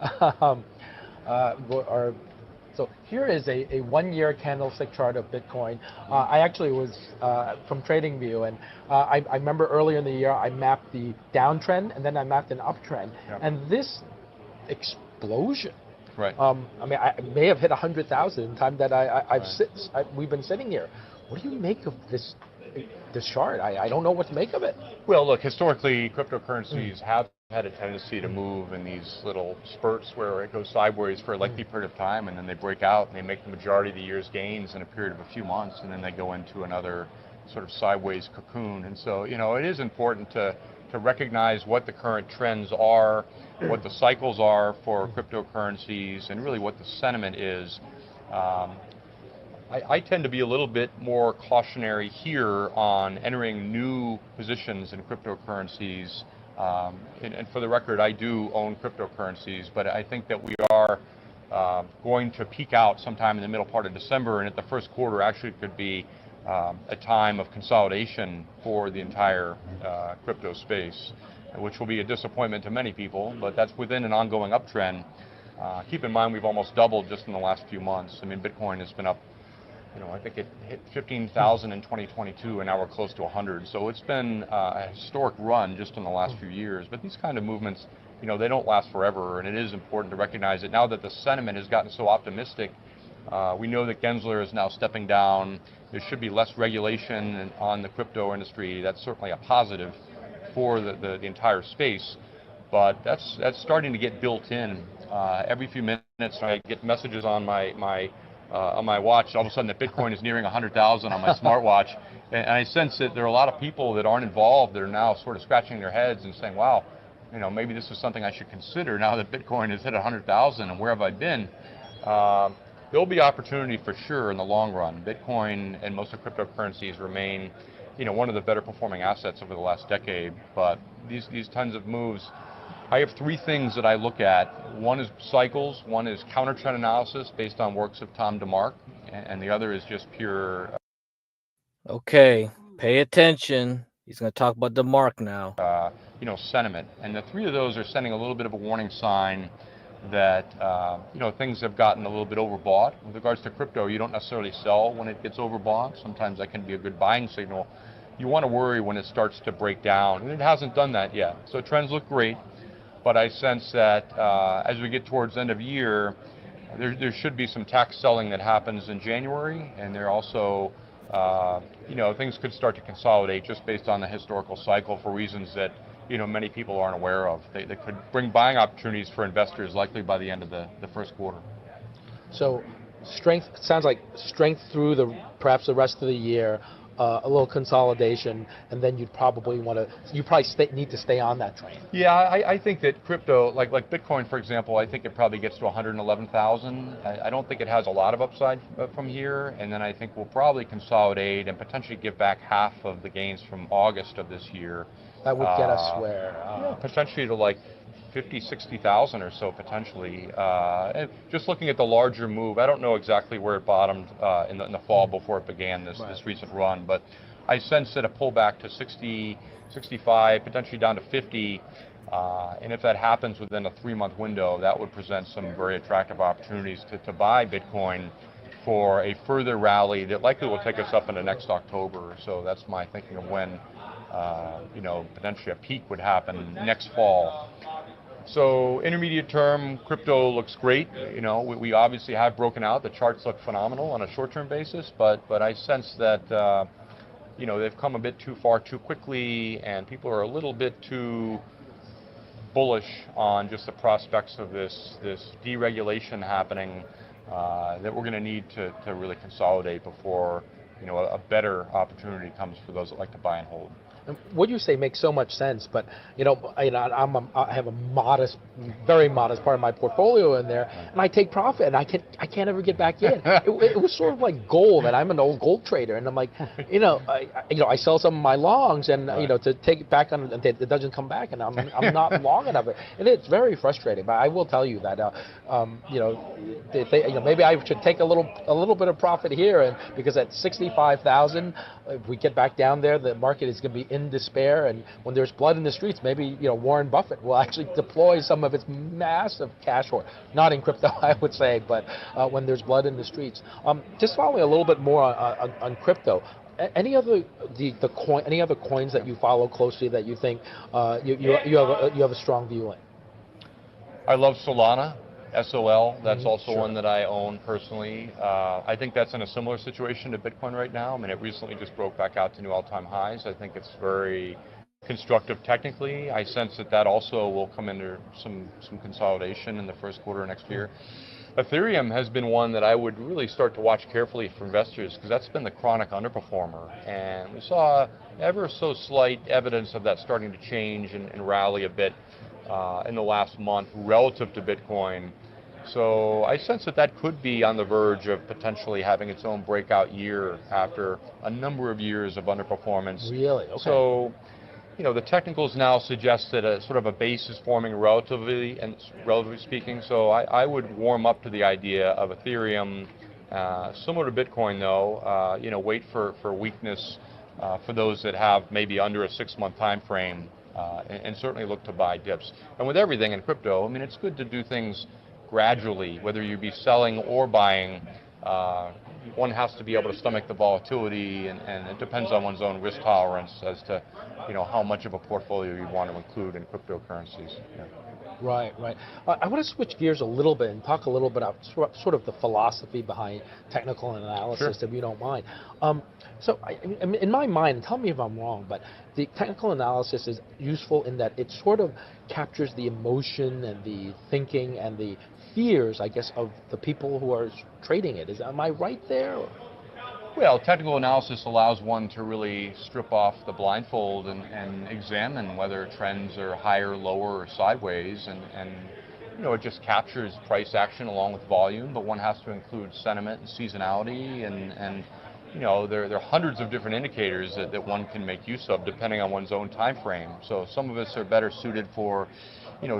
So here is a one-year candlestick chart of Bitcoin. I actually was from TradingView, and I remember earlier in the year I mapped the downtrend, and then I mapped an uptrend. Yep. And this explosion. Right. I may have hit 100,000 in the time that we've been sitting here. What do you make of this chart? I don't know what to make of it. Well, look, historically, cryptocurrencies have had a tendency to move in these little spurts where it goes sideways for a lengthy period of time, and then they break out and they make the majority of the year's gains in a period of a few months, and then they go into another sort of sideways cocoon. And so, it is important to recognize what the current trends are, what the cycles are for cryptocurrencies, and really what the sentiment is. I tend to be a little bit more cautionary here on entering new positions in cryptocurrencies. And for the record, I do own cryptocurrencies, but I think that we are going to peak out sometime in the middle part of December, and at the first quarter actually could be a time of consolidation for the entire crypto space, which will be a disappointment to many people, but that's within an ongoing uptrend. Keep in mind we've almost doubled just in the last few months. Bitcoin has been up, I think it hit 15,000 in 2022, and now we're close to 100. So it's been a historic run just in the last few years. But these kind of movements, they don't last forever, and it is important to recognize that now that the sentiment has gotten so optimistic. We know that Gensler is now stepping down. There should be less regulation on the crypto industry. That's certainly a positive for the entire space. But that's starting to get built in. Every few minutes, I get messages on my watch. All of a sudden, that Bitcoin is nearing 100,000 on my smartwatch, and I sense that there are a lot of people that aren't involved that are now sort of scratching their heads and saying, "Wow, maybe this is something I should consider now that Bitcoin has hit 100,000, and where have I been?" there'll be opportunity for sure in the long run. Bitcoin and most of cryptocurrencies remain, one of the better performing assets over the last decade. But these tons of moves, I have three things that I look at. One is cycles, one is counter trend analysis based on works of Tom DeMark, and the other is just pure. Okay, pay attention. He's going to talk about the mark now. Sentiment, and the three of those are sending a little bit of a warning sign that things have gotten a little bit overbought. With regards to crypto, you don't necessarily sell when it gets overbought. Sometimes that can be a good buying signal. You want to worry when it starts to break down, and it hasn't done that yet. So trends look great, but I sense that as we get towards the end of year, there should be some tax selling that happens in January, and there also things could start to consolidate just based on the historical cycle for reasons that many people aren't aware of. They could bring buying opportunities for investors likely by the end of the first quarter. So strength, sounds like strength through perhaps the rest of the year, a little consolidation, and then you'd probably need to stay on that train. Yeah, I think that crypto, like Bitcoin, for example, I think it probably gets to 111,000. I don't think it has a lot of upside from here, and then I think we'll probably consolidate and potentially give back half of the gains from August of this year. That would get us where? Potentially to like 50, 60,000 or so potentially. And just looking at the larger move, I don't know exactly where it bottomed in the fall before it began this recent run, but I sense that a pullback to 60, 65, potentially down to 50, and if that happens within a 3-month window, that would present some very attractive opportunities to buy Bitcoin for a further rally that likely will take us up into next October. So that's my thinking of when potentially a peak would happen next fall. So intermediate term, crypto looks great. We obviously have broken out. The charts look phenomenal on a short-term basis, but I sense that they've come a bit too far too quickly, and people are a little bit too bullish on just the prospects of this deregulation happening that we're going to need to really consolidate before a better opportunity comes for those that like to buy and hold. And what you say makes so much sense, but I have a very modest part of my portfolio in there, and I take profit, and I can't ever get back in. It was sort of like gold, and I'm an old gold trader, and I'm like, I sell some of my longs, and to take it back on, it doesn't come back, and I'm not long enough, and it's very frustrating. But I will tell you that maybe I should take a little bit of profit here, and because at 65,000, if we get back down there, the market is going to be in despair, and when there's blood in the streets, maybe Warren Buffett will actually deploy some of its massive cash hoard, not in crypto, I would say, but when there's blood in the streets. Just following a little bit more on crypto. Any other any other coins that you follow closely that you think you have a strong view in? I love Solana. SOL, that's also one that I own personally. I think that's in a similar situation to Bitcoin right now. I mean, it recently just broke back out to new all-time highs. I think it's very constructive technically. I sense that also will come into some consolidation in the first quarter of next year. Ethereum has been one that I would really start to watch carefully for investors because that's been the chronic underperformer. And we saw ever so slight evidence of that starting to change and rally a bit in the last month relative to Bitcoin. So I sense that could be on the verge of potentially having its own breakout year after a number of years of underperformance. Really? Okay. So, the technicals now suggest that a sort of a base is forming relatively speaking. So I would warm up to the idea of Ethereum, similar to Bitcoin though. Wait for weakness for those that have maybe under a 6-month time frame, and certainly look to buy dips. And with everything in crypto, I mean, it's good to do things gradually, whether you be selling or buying. One has to be able to stomach the volatility, and it depends on one's own risk tolerance as to how much of a portfolio you want to include in cryptocurrencies. Yeah. Right. I want to switch gears a little bit and talk a little bit about sort of the philosophy behind technical analysis, Sure. if you don't mind. So in my mind, tell me if I'm wrong, but the technical analysis is useful in that it sort of captures the emotion and the thinking and the fears, I guess, of the people who are trading it. Am I right there? Well, technical analysis allows one to really strip off the blindfold and examine whether trends are higher, lower, or sideways, and it just captures price action along with volume, but one has to include sentiment and seasonality and there are hundreds of different indicators that one can make use of depending on one's own time frame. So some of us are better suited for,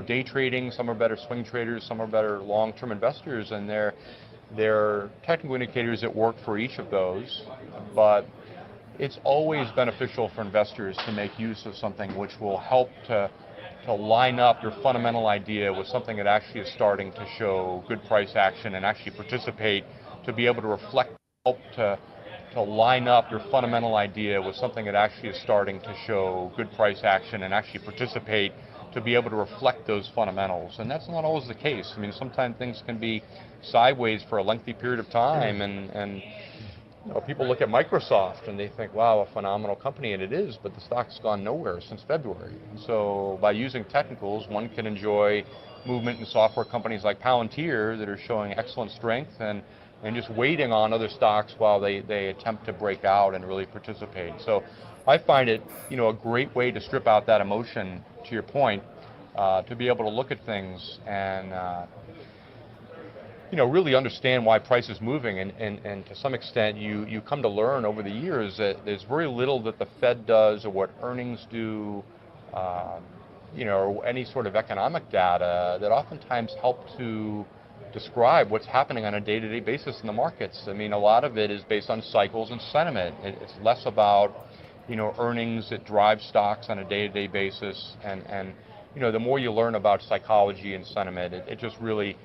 day trading, some are better swing traders, some are better long-term investors, and there are technical indicators that work for each of those, but it's always beneficial for investors to make use of something which will help to line up your fundamental idea with something that actually is starting to show good price action and actually participate, to be able to reflect, help to line up your fundamental idea with something that actually is starting to show good price action and actually participate, to be able to reflect those fundamentals. And that's not always the case. I mean, sometimes things can be sideways for a lengthy period of time, and people look at Microsoft and they think, wow, a phenomenal company, and it is, but the stock's gone nowhere since February. And so by using technicals, one can enjoy movement in software companies like Palantir that are showing excellent strength, and just waiting on other stocks while they attempt to break out and really participate. So I find it, a great way to strip out that emotion, to your point, to be able to look at things and really understand why price is moving, and to some extent you come to learn over the years that there's very little that the Fed does or what earnings do, or any sort of economic data that oftentimes help to describe what's happening on a day-to-day basis in the markets. I mean, a lot of it is based on cycles and sentiment. It's less about, earnings that drive stocks on a day-to-day basis, and the more you learn about psychology and sentiment, it just really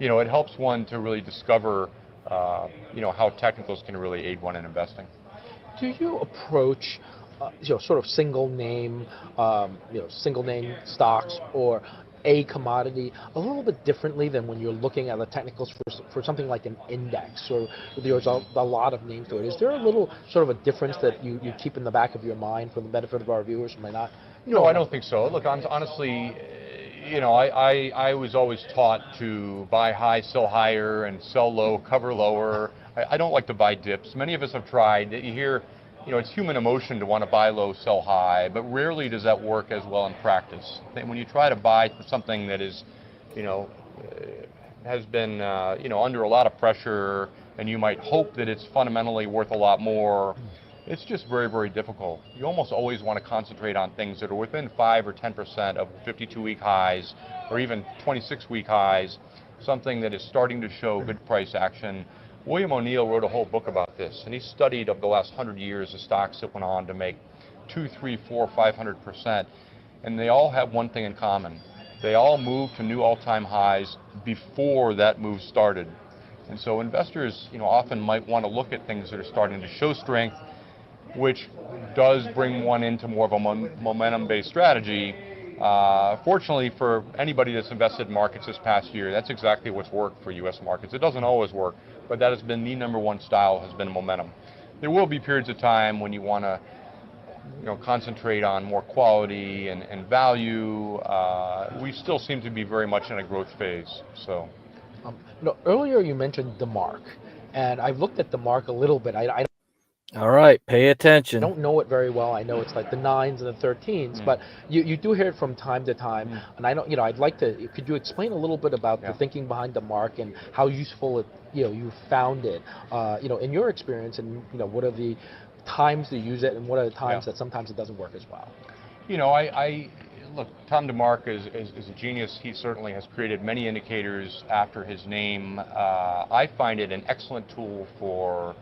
it helps one to really discover, how technicals can really aid one in investing. Do you approach, sort of single name stocks or a commodity a little bit differently than when you're looking at the technicals for something like an index, or there's a lot of names to it? Is there a little sort of a difference that you keep in the back of your mind for the benefit of our viewers who may not? No, I don't think so. Look, honestly, I was always taught to buy high, sell higher, and sell low, cover lower. I don't like to buy dips. Many of us have tried. You hear, it's human emotion to want to buy low, sell high, but rarely does that work as well in practice. When you try to buy something that is, has been, under a lot of pressure, and you might hope that it's fundamentally worth a lot more, it's just very, very difficult. You almost always want to concentrate on things that are within 5 or 10% of 52-week highs, or even 26-week highs, something that is starting to show good price action. William O'Neill wrote a whole book about this, and he studied over the last 100 years the stocks that went on to make 2, 3, 4, 500%, and they all have one thing in common. They all moved to new all-time highs before that move started. And so investors, often might want to look at things that are starting to show strength, which does bring one into more of a momentum-based strategy. Fortunately for anybody that's invested in markets this past year, that's exactly what's worked for U.S. markets. It doesn't always work, but that has been the number one style, has been momentum. There will be periods of time when you want to concentrate on more quality and value. We still seem to be very much in a growth phase. So, earlier you mentioned the mark, and I've looked at the mark a little bit. All right, pay attention. I don't know it very well. I know it's like the 9s and the 13s, but you do hear it from time to time. And I don't, I'd like to. Could you explain a little bit about the thinking behind the mark and how useful it, you found it, in your experience, and what are the times to use it, and what are the times that sometimes it doesn't work as well? Look, Tom DeMark is a genius. He certainly has created many indicators after his name. I find it an excellent tool for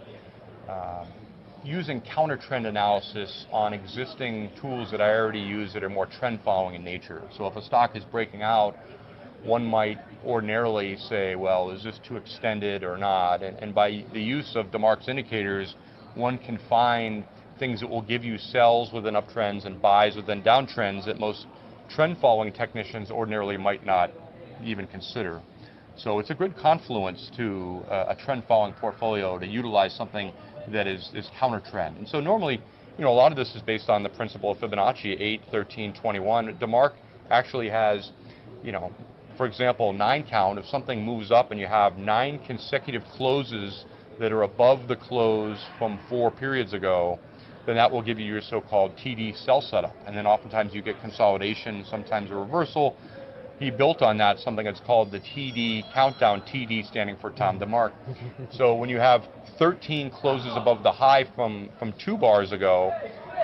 using counter-trend analysis on existing tools that I already use that are more trend-following in nature. So if a stock is breaking out, one might ordinarily say, well, is this too extended or not? And by the use of DeMark's indicators, one can find things that will give you sells within uptrends and buys within downtrends that most trend-following technicians ordinarily might not even consider. So it's a good confluence to a trend-following portfolio to utilize something that is counter-trend. And so normally, a lot of this is based on the principle of Fibonacci, 8, 13, 21. DeMark actually has, for example, 9 count. If something moves up and you have 9 consecutive closes that are above the close from 4 periods ago, then that will give you your so-called TD sell setup. And then oftentimes you get consolidation, sometimes a reversal. he built on that something that's called the TD countdown, TD standing for Tom DeMark. So when you have 13 closes above the high from 2 bars ago,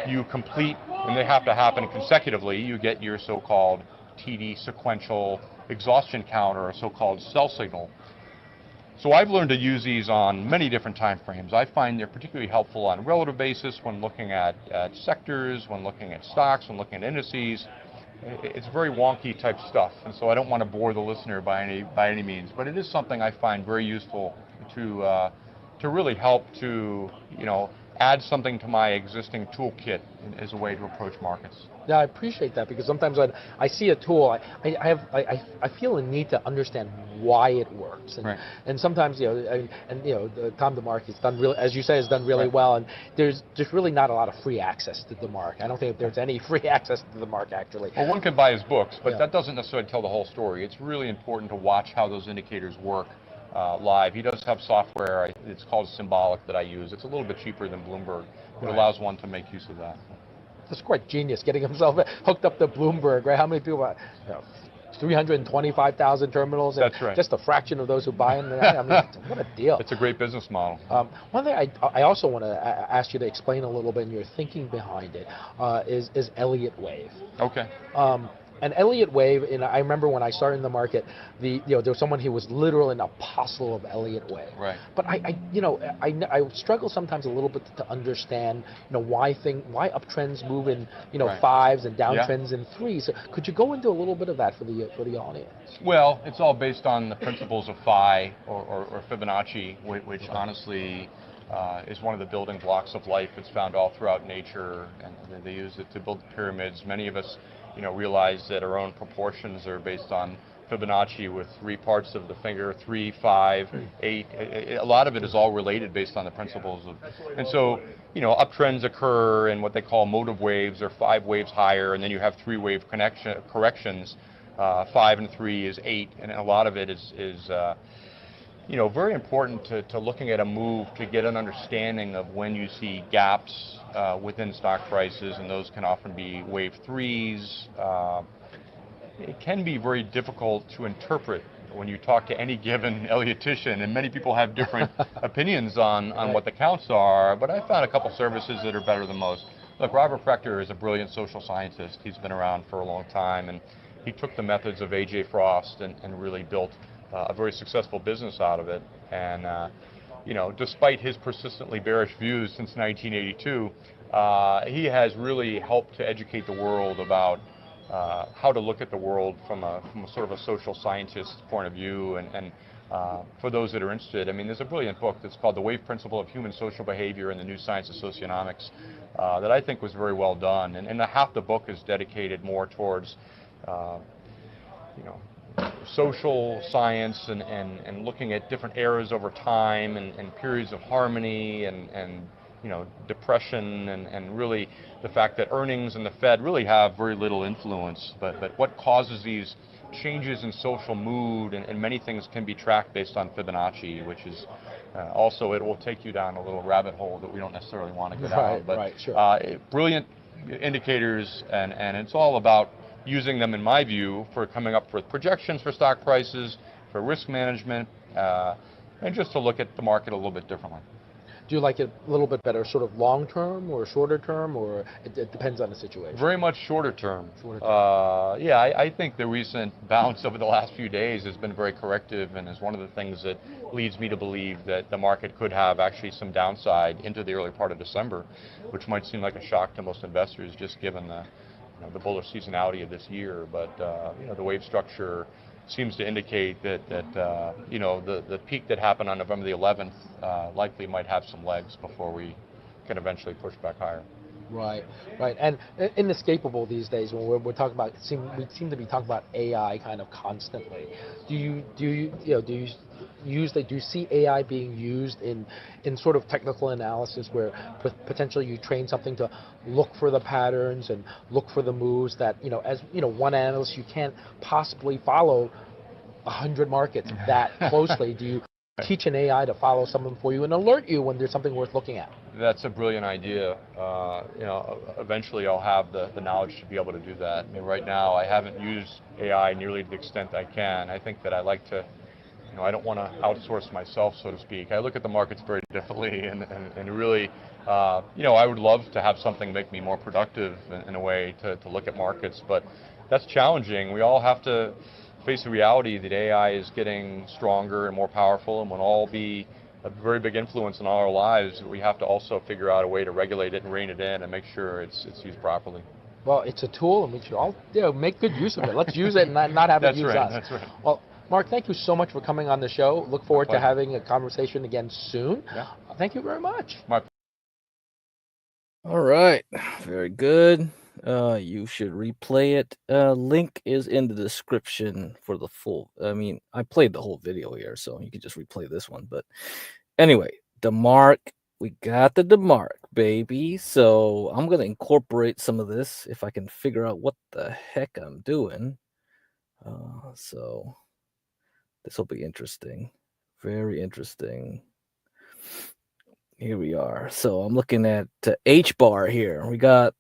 you complete, and they have to happen consecutively, you get your so-called TD sequential exhaustion count, or a so-called sell signal. So I've learned to use these on many different time frames. I find they're particularly helpful on a relative basis when looking at sectors, when looking at stocks, when looking at indices. It's very wonky type stuff, and so I don't want to bore the listener by any means, but it is something I find very useful to really help to, you know, add something to my existing toolkit as a way to approach markets. Yeah, I appreciate that, because sometimes when I see a tool, I feel a need to understand why it works, and, right. and sometimes, you know, and you know, Tom DeMark has done really, as you say, has done really right. well, and there's just really not a lot of free access to DeMark. I don't think there's any free access to DeMark actually. Well, one can buy his books, but yeah. that doesn't necessarily tell the whole story. It's really important to watch how those indicators work live. He does have software, it's called Symbolic, that I use. It's a little bit cheaper than Bloomberg. It allows one to make use of that. It's quite genius getting himself hooked up to Bloomberg, right? How many people? 325,000 terminals. And that's right. Just a fraction of those who buy them. I mean, what a deal. It's a great business model. One thing I also want to ask you to explain a little bit in your thinking behind it is Elliott Wave. Okay. And Elliott Wave, and I remember when I started in the market, there was someone who was literally an apostle of Elliott Wave. Right. But I struggle sometimes a little bit to understand, why uptrends move in, right. 5s and downtrends in 3s. So could you go into a little bit of that for the audience? Well, it's all based on the principles of phi or Fibonacci, which honestly is one of the building blocks of life. It's found all throughout nature, and they use it to build pyramids. Many of us realize that our own proportions are based on Fibonacci, with 3 parts of the finger, 3, 5, 8. A lot of it is all related based on the principles of, and so, uptrends occur in what they call motive waves, or 5 waves higher, and then you have 3-wave corrections. 5 and 3 is 8, and a lot of it is very important to looking at a move to get an understanding of when you see gaps within stock prices, and those can often be wave 3s. It can be very difficult to interpret when you talk to any given Elliottician, and many people have different opinions on what the counts are, but I found a couple services that are better than most. Look, Robert Prechter is a brilliant social scientist. He's been around for a long time, and he took the methods of A.J. Frost and really built a very successful business out of it. And despite his persistently bearish views since 1982, he has really helped to educate the world about how to look at the world from a sort of a social scientist's point of view. And for those that are interested, I mean, there's a brilliant book that's called The Wave Principle of Human Social Behavior in the New Science of Socionomics that I think was very well done. And half the book is dedicated more towards social science and looking at different eras over time and periods of harmony and depression and really the fact that earnings and the Fed really have very little influence, but what causes these changes in social mood, and many things can be tracked based on Fibonacci, which is also, it will take you down a little rabbit hole that we don't necessarily want to go down. But sure. Brilliant indicators, and it's all about using them, in my view, for coming up with projections for stock prices, for risk management, and just to look at the market a little bit differently. Do you like it a little bit better, sort of long term or shorter term, or it depends on the situation? Very much shorter term. Yeah, I think the recent bounce over the last few days has been very corrective, and is one of the things that leads me to believe that the market could have actually some downside into the early part of December, which might seem like a shock to most investors, just given the bullish seasonality of this year. But the wave structure seems to indicate that the peak that happened on November the 11th likely might have some legs before we can eventually push back higher. Right. And inescapable these days when we're talking about, we seem to be talking about AI kind of constantly. Do you see AI being used in sort of technical analysis, where potentially you train something to look for the patterns and look for the moves that, as one analyst, you can't possibly follow 100 markets that closely? Do you teach an AI to follow some of them for you and alert you when there's something worth looking at? that's a brilliant idea. Eventually I'll have the knowledge to be able to do that. I mean, right now I haven't used AI nearly to the extent I can. I think that I like to, I don't want to outsource myself, so to speak. I look at the markets very differently, and really, I would love to have something make me more productive in a way to look at markets, but that's challenging. We all have to face the reality that AI is getting stronger and more powerful, and will all be a very big influence in all our lives. We have to also figure out a way to regulate it and rein it in and make sure it's used properly. Well, it's a tool, and we should all make good use of it. Let's use it and not have it use us. That's right. Well, Mark, thank you so much for coming on the show. Look forward to having a conversation again soon. Yeah. Thank you very much. All right, very good. You should replay it. Link is in the description for the full. I mean, I played the whole video here, so you can just replay this one. But anyway, DeMark, we got the DeMark, baby. So I'm gonna incorporate some of this if I can figure out what the heck I'm doing. So this will be interesting, very interesting. Here we are. So I'm looking at H bar here. We got,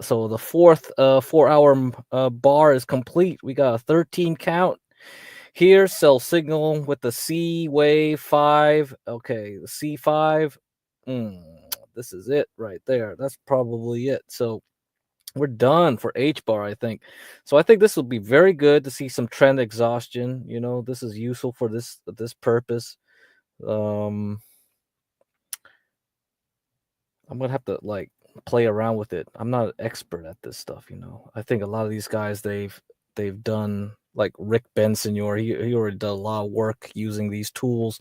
so the fourth 4-hour bar is complete. We got a 13 count here. Sell signal with the C wave 5. Okay, the C5. This is it right there. That's probably it. So we're done for H bar, I think. So I think this will be very good to see some trend exhaustion. This is useful for this purpose. I'm gonna have to play around with it. I'm not an expert at this stuff, I think a lot of these guys they've done, like Rick Benson, he already did a lot of work using these tools,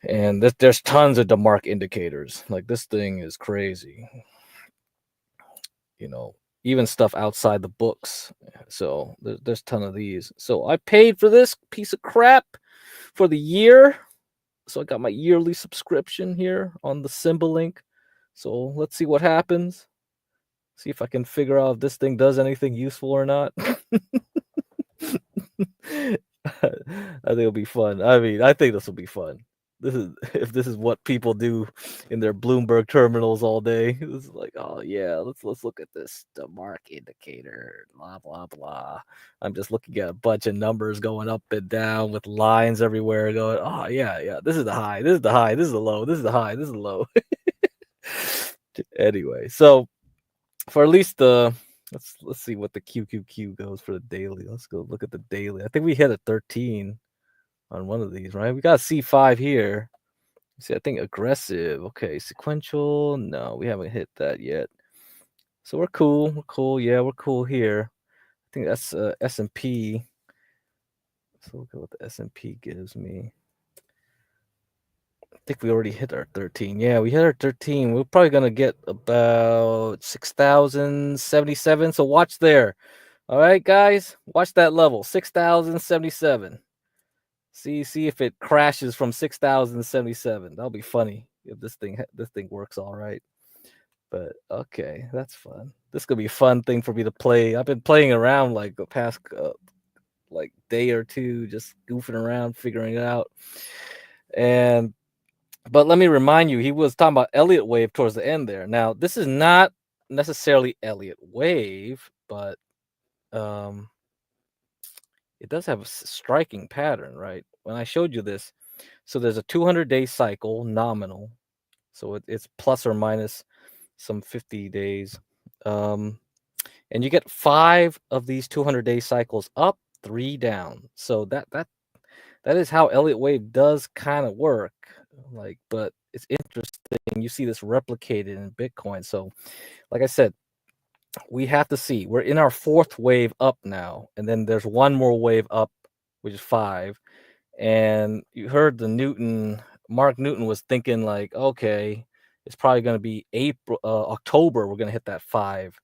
and there's tons of DeMark indicators. Like, this thing is crazy. Even stuff outside the books. So there's a ton of these. So I paid for this piece of crap for the year. So I got my yearly subscription here on the symbol link. So let's see what happens. See if I can figure out if this thing does anything useful or not. I think it'll be fun. I mean, I think this will be fun. If this is what people do in their Bloomberg terminals all day. This is like, oh yeah, let's look at this DeMark indicator, blah blah blah. I'm just looking at a bunch of numbers going up and down with lines everywhere going, oh yeah, this is the high, this is the high, this is the low, this is the high, this is the low. Anyway, so for at least let's see what the QQQ goes for the daily. Let's go look at the daily. I think we hit a 13 on one of these, right? We got C5 here. See, I think aggressive. Okay, sequential. No, we haven't hit that yet. So we're cool. We're cool. Yeah, we're cool here. I think that's S&P. So look at what the S&P gives me. I think we already hit our 13. Yeah, we hit our 13. We're probably gonna get about 6,077. So watch there. All right, guys, watch that level, 6,077. See if it crashes from 6,077. That'll be funny if this thing works all right. But okay, that's fun. This could be a fun thing for me to play. I've been playing around like the past day or two, just goofing around, figuring it out. But let me remind you, he was talking about Elliott wave towards the end there. Now, this is not necessarily Elliott wave, but it does have a striking pattern, right? When I showed you this, so there's a 200-day cycle, nominal. So it's plus or minus some 50 days. And you get 5 of these 200-day cycles up, 3 down. So that is how Elliott wave does kind of work. But it's interesting. You see this replicated in Bitcoin. So like I said, we have to see. We're in our 4th wave up now, and then there's one more wave up, which is 5. And you heard Mark Newton was thinking like, okay, it's probably going to be October. We're going to hit that 5.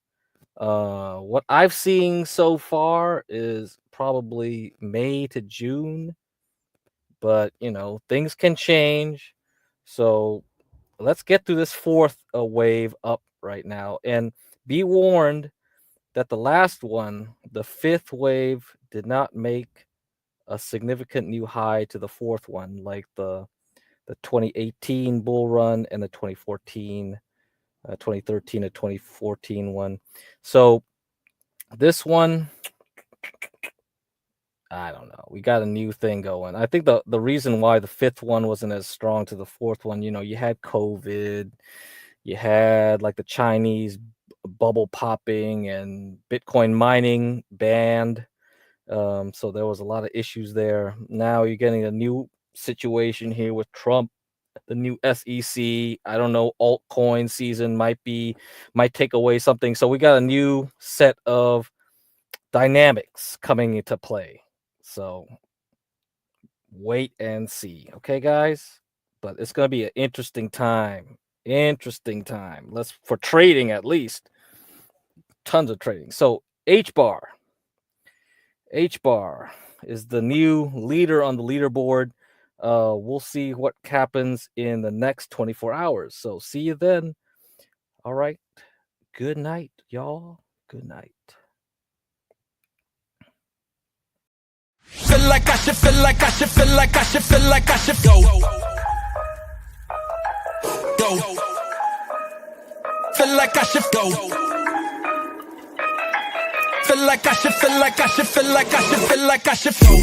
What I've seen so far is probably May to June, but things can change. So let's get through this 4th wave up right now, and be warned that the last one, the 5th wave, did not make a significant new high to the 4th one like the the 2018 bull run and the 2013 to 2014 one. So this one, I don't know. We got a new thing going. I think the reason why the fifth one wasn't as strong to the fourth one, you had COVID, you had like the Chinese bubble popping and Bitcoin mining banned. So there was a lot of issues there. Now you're getting a new situation here with Trump, the new SEC. I don't know, altcoin season might take away something. So we got a new set of dynamics coming into play. So wait and see. Okay, guys? But it's going to be an interesting time. For trading, at least. Tons of trading. So HBAR is the new leader on the leaderboard. We'll see what happens in the next 24 hours. So see you then. All right. Good night, y'all. Good night. Feel like I should go. Feel like I should go. Feel like I should go. Feel like I should go. Feel like I should go. Feel like I should go.